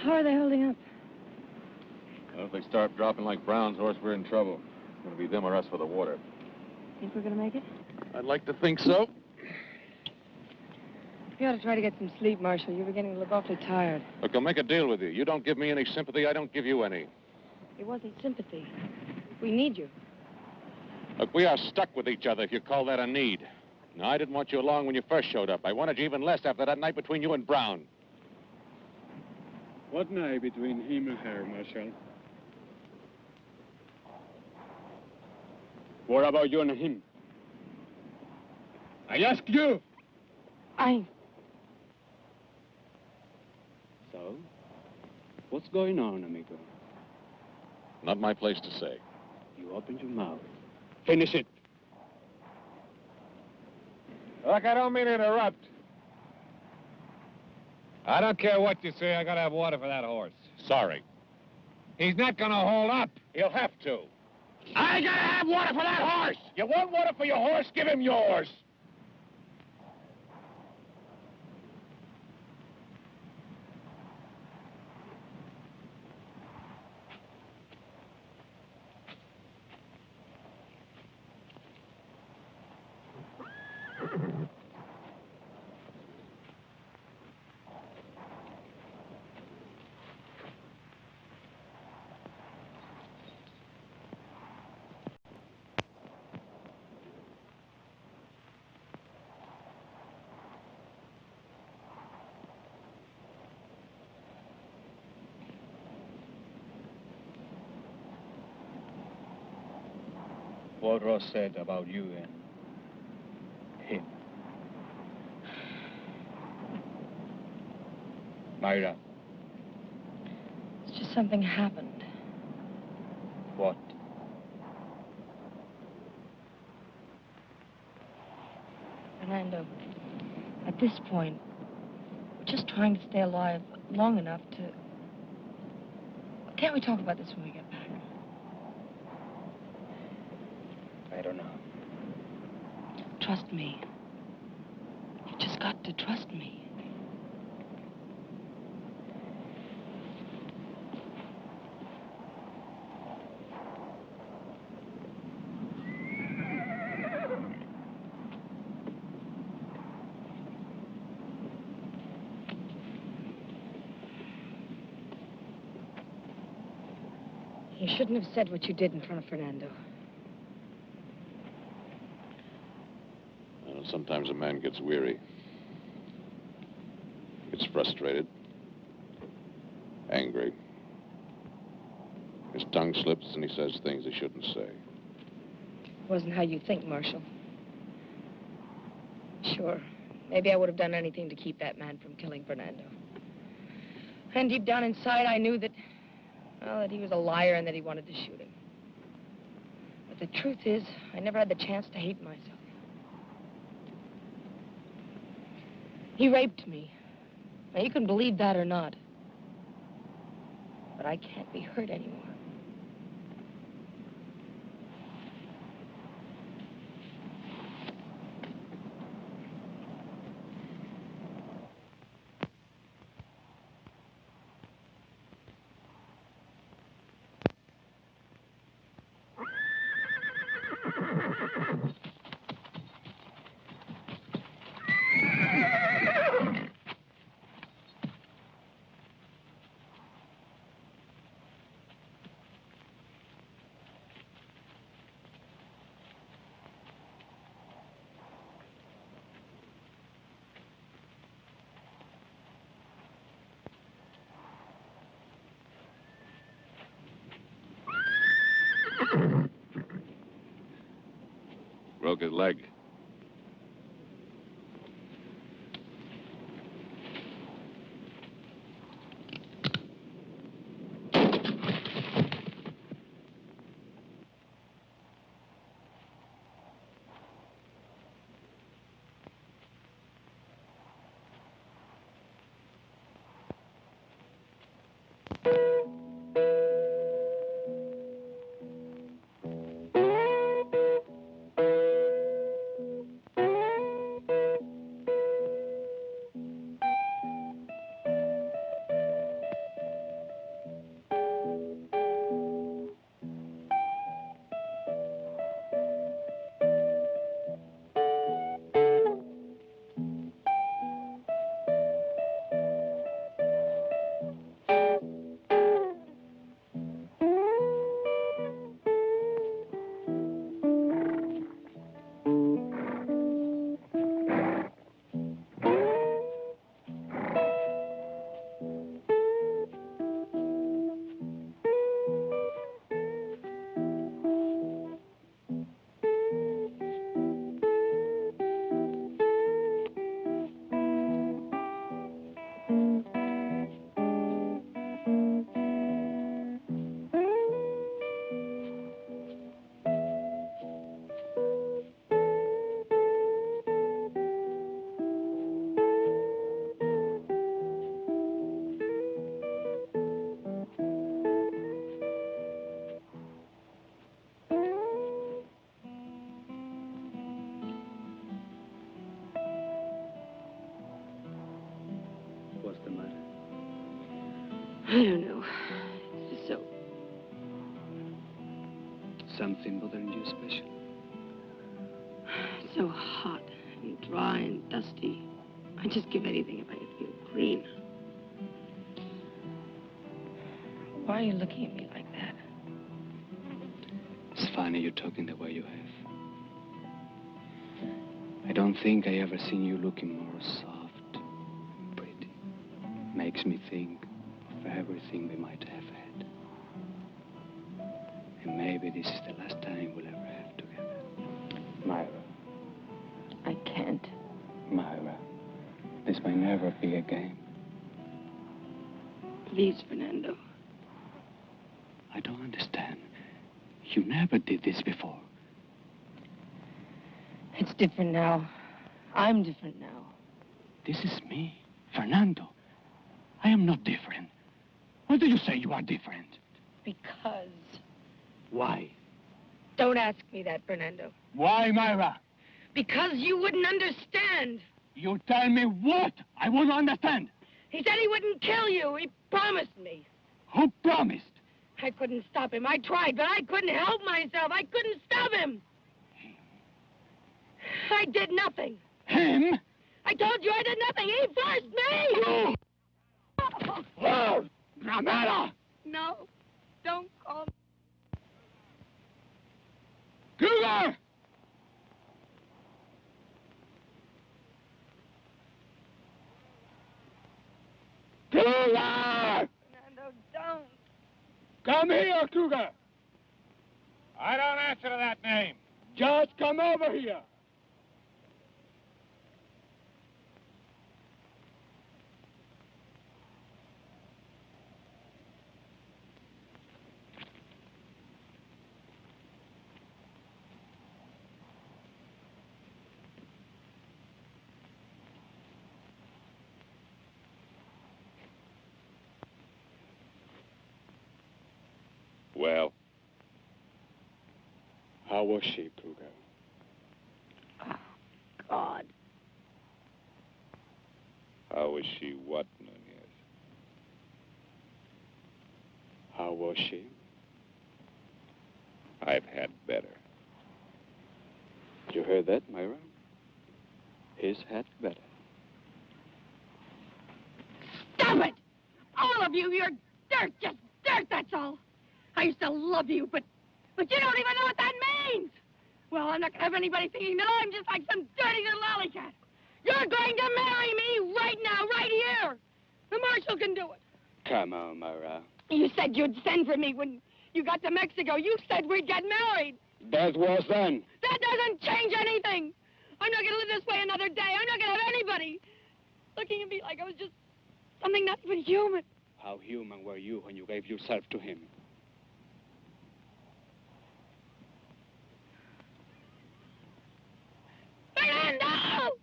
How are they holding up? Well, if they start dropping like Brown's horse, we're in trouble. It's going to be them or us for the water. Think we're gonna make it? I'd like to think so. You ought to try to get some sleep, Marshal. You're beginning to look awfully tired. Look, I'll make a deal with you. You don't give me any sympathy, I don't give you any. It wasn't sympathy. We need you. Look, we are stuck with each other, if you call that a need. Now, I didn't want you along when you first showed up. I wanted you even less after that night between you and Brown. What night between him and her, Marshal? What about you and him? I ask you. So, what's going on, amigo? Not my place to say. You opened your mouth. Finish it. Look, I don't mean to interrupt. I don't care what you say. I gotta have water for that horse. Sorry. He's not gonna hold up. He'll have to. I gotta have water for that horse! You want water for your horse? Give him yours. What Ross said about you and him. Myra, It's just something happened. what? Fernando, at this point, we're just trying to stay alive long enough to... Can't we talk about this when we get back? I don't know. Trust me. You've just got to trust me. You shouldn't have said what you did in front of Fernando. Well, sometimes a man gets weary. Gets frustrated. Angry. His tongue slips and he says things he shouldn't say. It wasn't how you think, Marshal. Sure, maybe I would have done anything to keep that man from killing Fernando. And deep down inside, I knew that, well, that he was a liar and that he wanted to shoot him. But the truth is, I never had the chance to hate myself. He raped me. Now, you can believe that or not. But I can't be hurt anymore. Broke his leg. I don't know. It's just so... Something bothering you special? so hot and dry and dusty. I'd just give anything if I could feel green. Why are you looking at me like that? It's funny you talking the way you have. I don't think I ever seen you looking more soft and pretty. Makes me think of everything we might have had. And maybe this is the last time we'll ever have together. Myra. I can't. Myra, this may never be a game. Please, Fernando. I don't understand. You never did this before. It's different now. I'm different now. This is me, Fernando. I am not different. Why do you say you are different? Because... Why? Don't ask me that, Fernando. Why, Myra? Because you wouldn't understand. You tell me what? I won't understand. He said he wouldn't kill you. He promised me. Who promised? I couldn't stop him. I tried, but I couldn't help myself. I couldn't stop him. I did nothing. Him? I told you I did nothing. He forced me. Oh! Ramera! No, don't call me. Cougar! Cougar! Fernando, don't. Come here, Cougar! I don't answer to that name. Just come over here. Well, How was she, Cougar? Oh, God. how was she what, Nunez? How was she? I've had better. You heard that, Myra? His had better. Stop it! All of you, you're dirt, just dirt, that's all. I used to love you, but you don't even know what that means. Well, I'm not gonna have anybody thinking that I'm just like some dirty little alley-cat. You're going to marry me right now, right here. The marshal can do it. Come on, Myra. You said you'd send for me when you got to Mexico. You said we'd get married. That was then. That doesn't change anything. I'm not gonna live this way another day. I'm not gonna have anybody looking at me like I was just something not even human. How human were you when you gave yourself to him? Fernando!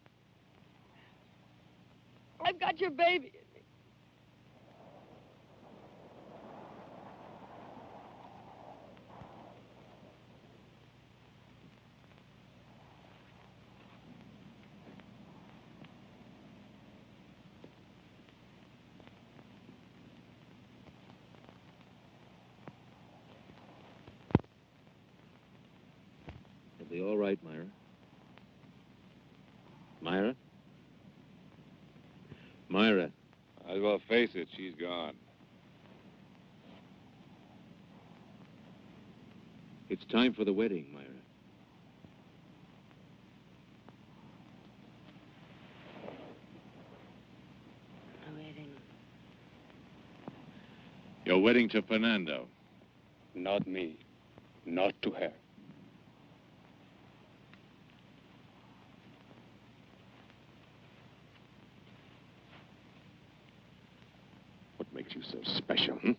I've got your baby in me. You'll be all right, Myra. Myra? Myra. Might as well face it, she's gone. It's time for the wedding, Myra. A wedding. Your wedding to Fernando. Not me. Not to her. What makes you so special, hmm?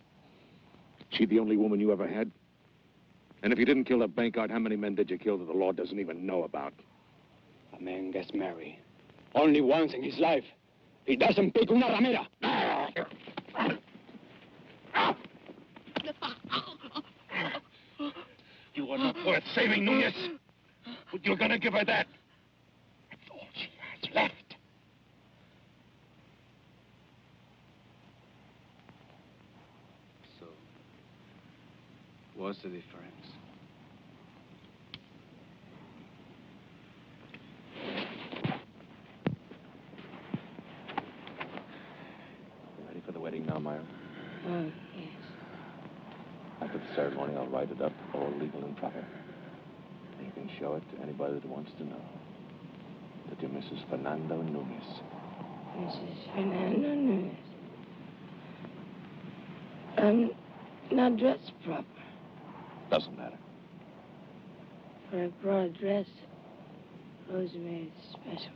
She the only woman you ever had? And if you didn't kill the bank guard, how many men did you kill that the law doesn't even know about? A man gets married only once in his life. He doesn't pick una ramera. You are not worth saving, Nunez. But you're gonna give her that. That's all she has left. What's the difference? Ready for the wedding now, Myra? Oh, yes. After the ceremony, I'll write it up, all legal and proper. And you can show it to anybody that wants to know that you're Mrs. Fernando Nunez. Mrs. Fernando Nunez. I'm not dressed proper. Doesn't matter. But I brought a dress Rosa made special.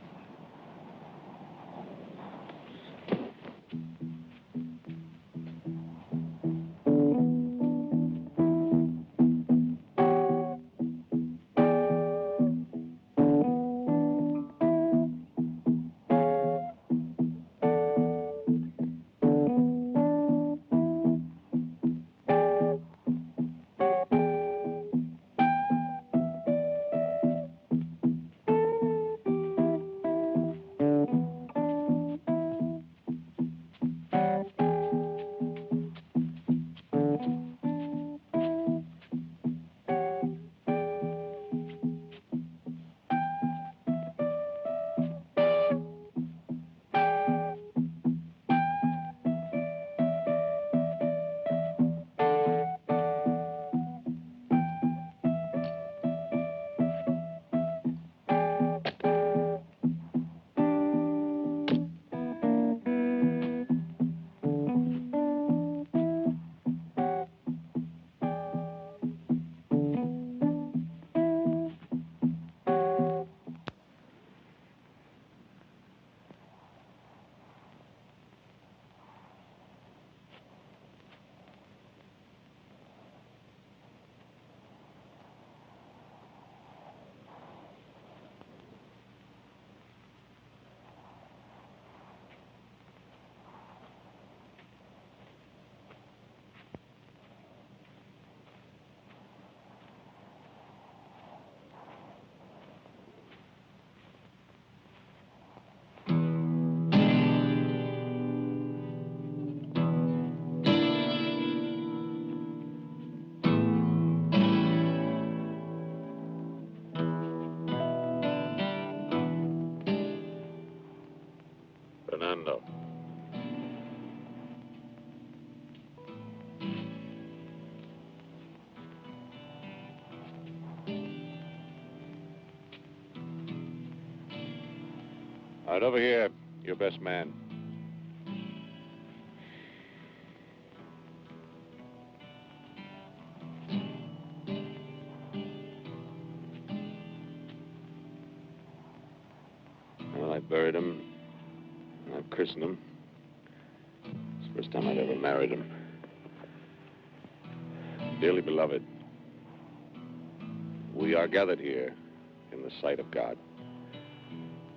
Fernando. All right, over here, your best man. Well, I buried him. I've christened him. It's the first time I'd ever married him. Dearly beloved, we are gathered here in the sight of God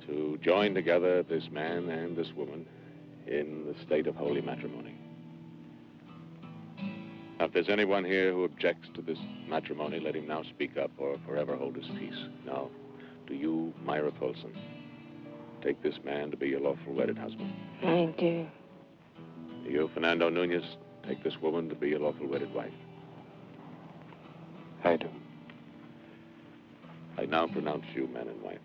to join together this man and this woman in the state of holy matrimony. Now, if there's anyone here who objects to this matrimony, let him now speak up or forever hold his peace. Now, do you, Myra Folsom, take this man to be your lawful wedded husband? I do. Do you, Fernando Nunez, take this woman to be your lawful wedded wife? I do. I now pronounce you man and wife.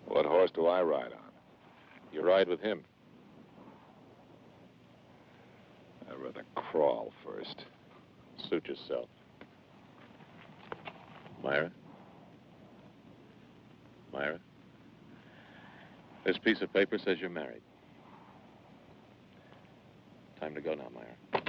What horse do I ride on? You ride with him. I'd rather crawl first. Suit yourself. Myra? Myra? This piece of paper says you're married. Time to go now, Myra.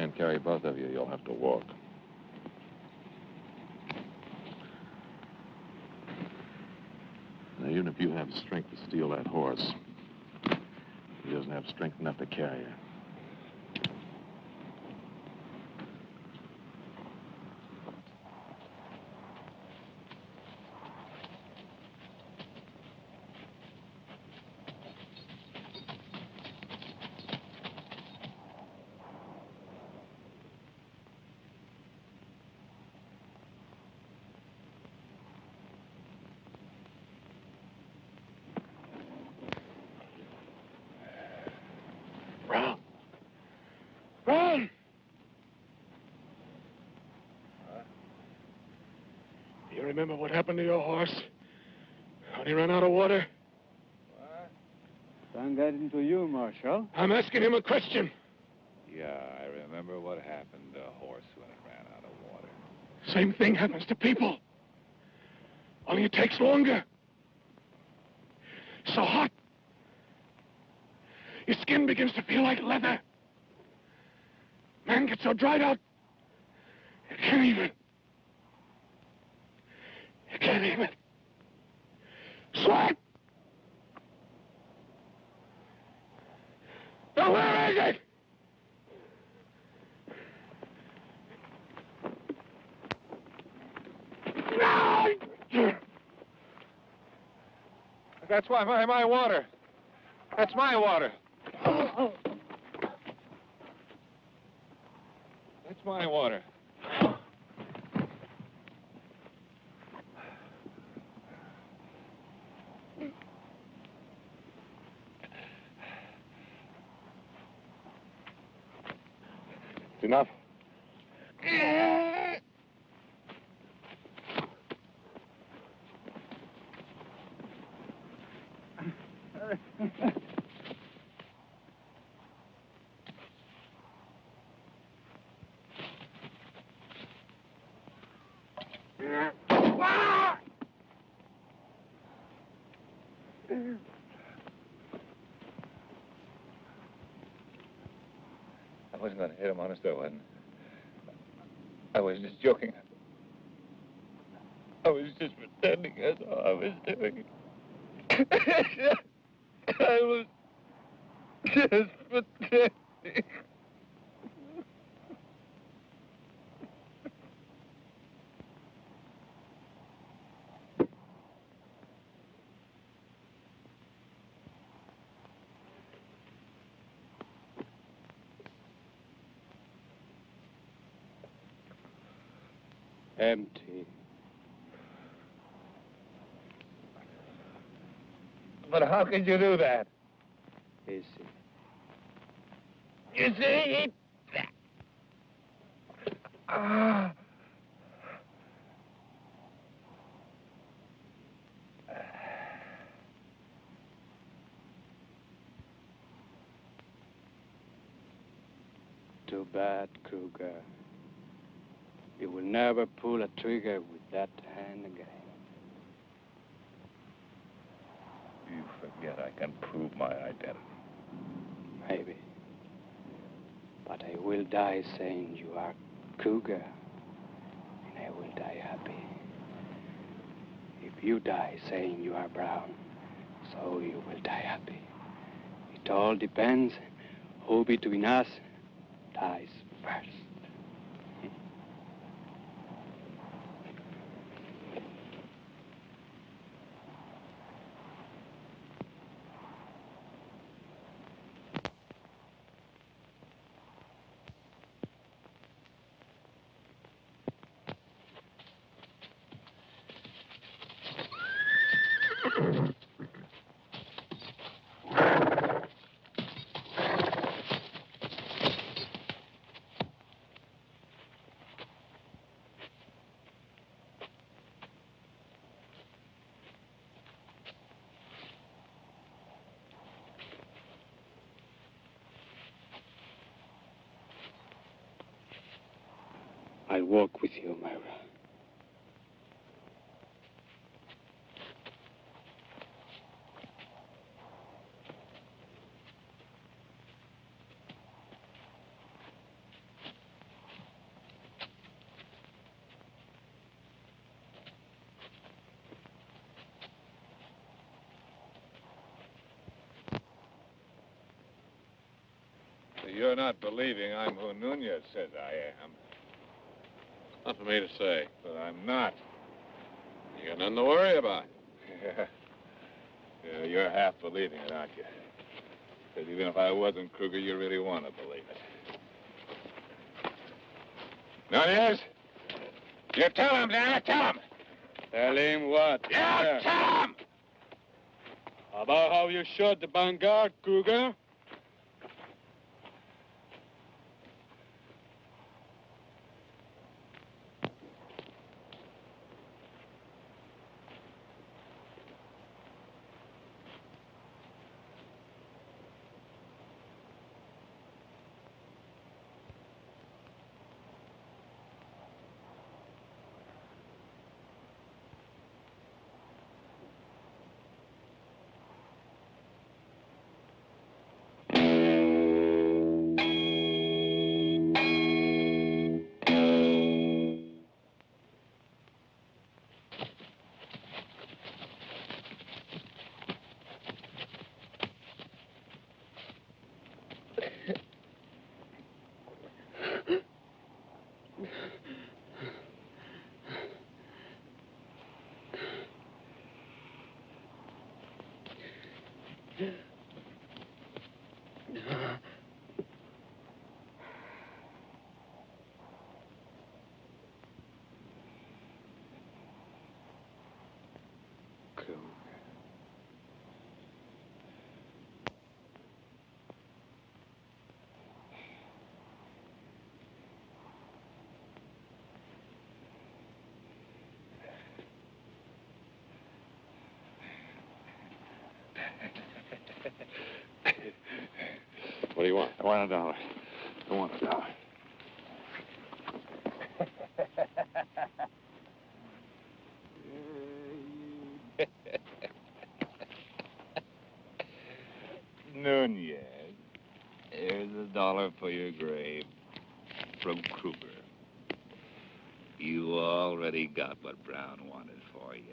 can't carry both of you. You'll have to walk. Now, even if you have strength to steal that horse, he doesn't have strength enough to carry her. Brown! Do you remember what happened to your horse? When he ran out of water? Don't get into you, Marshal. I'm asking him a question. Yeah, I remember what happened to a horse when it ran out of water. Same thing happens to people. Only it takes longer. So hot. Your skin begins to feel like leather. Man gets so dried out, you can't even. You can't even. Sweat! Now where is it? No! That's why my water. That's my water. That's my water. It's enough. I wasn't going to hit him, honest, I wasn't. I was just joking. I was just pretending that's all I was doing. I was just pretending. Empty. But how could you do that? Easy. You see? Ah. Too bad, Kruger. You will never pull a trigger with that hand again. You forget I can prove my identity. Maybe. But I will die saying you are Kruger, and I will die happy. If you die saying you are Brown, so you will die happy. It all depends who between us dies first. I'll walk with you, Myra. you're not believing I'm who Nunez says I am. Not for me to say. But I'm not. You got nothing to worry about. Yeah, you're half believing it, aren't you? Because even if I wasn't Kruger, you really want to believe it. Nunez? You tell him, damn it, tell him! Tell him what? Yeah, tell him! About how you shot the Vanguard, Kruger? What do you want? I want $1. I want $1. Nunez, here's $1 for your grave from Kruger. You already got what Brown wanted for you.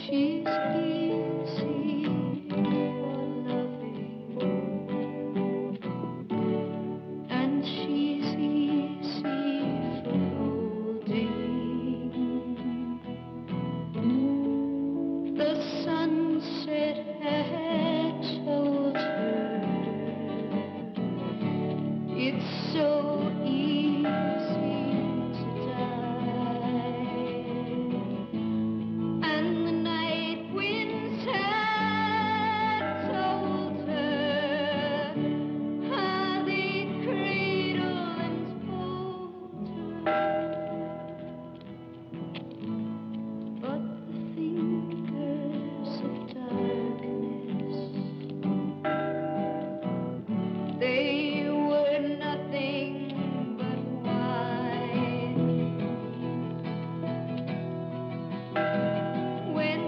She's easy for loving, and she's easy for holding. The sunset had told her it's so easy to die. And the night winds had told her how they'd cradle and hold her. But the fingers of darkness, they were nothing but wine. When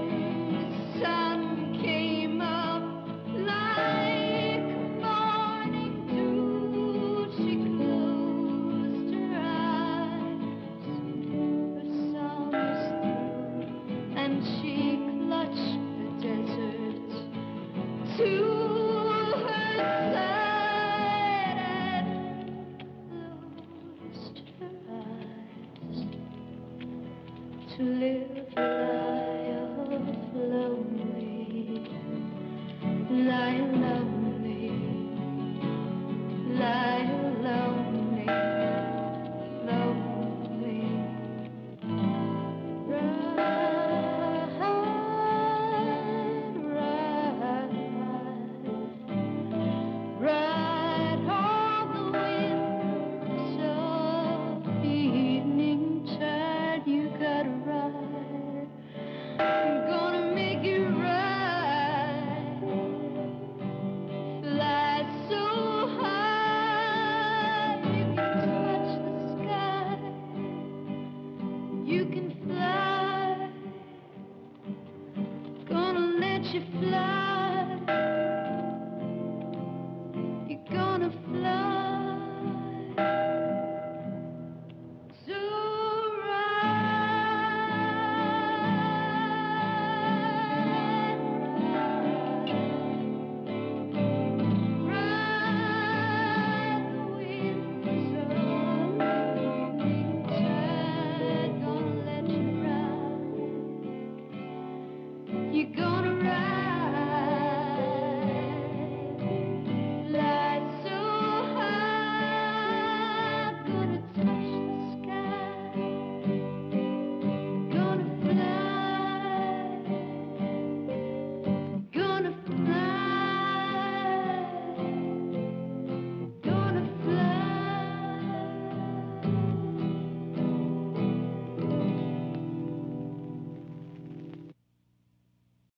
the sun came up like morning dew, she closed her eyes, her song was through, and she clutched the desert to her side and closed her eyes to she fly.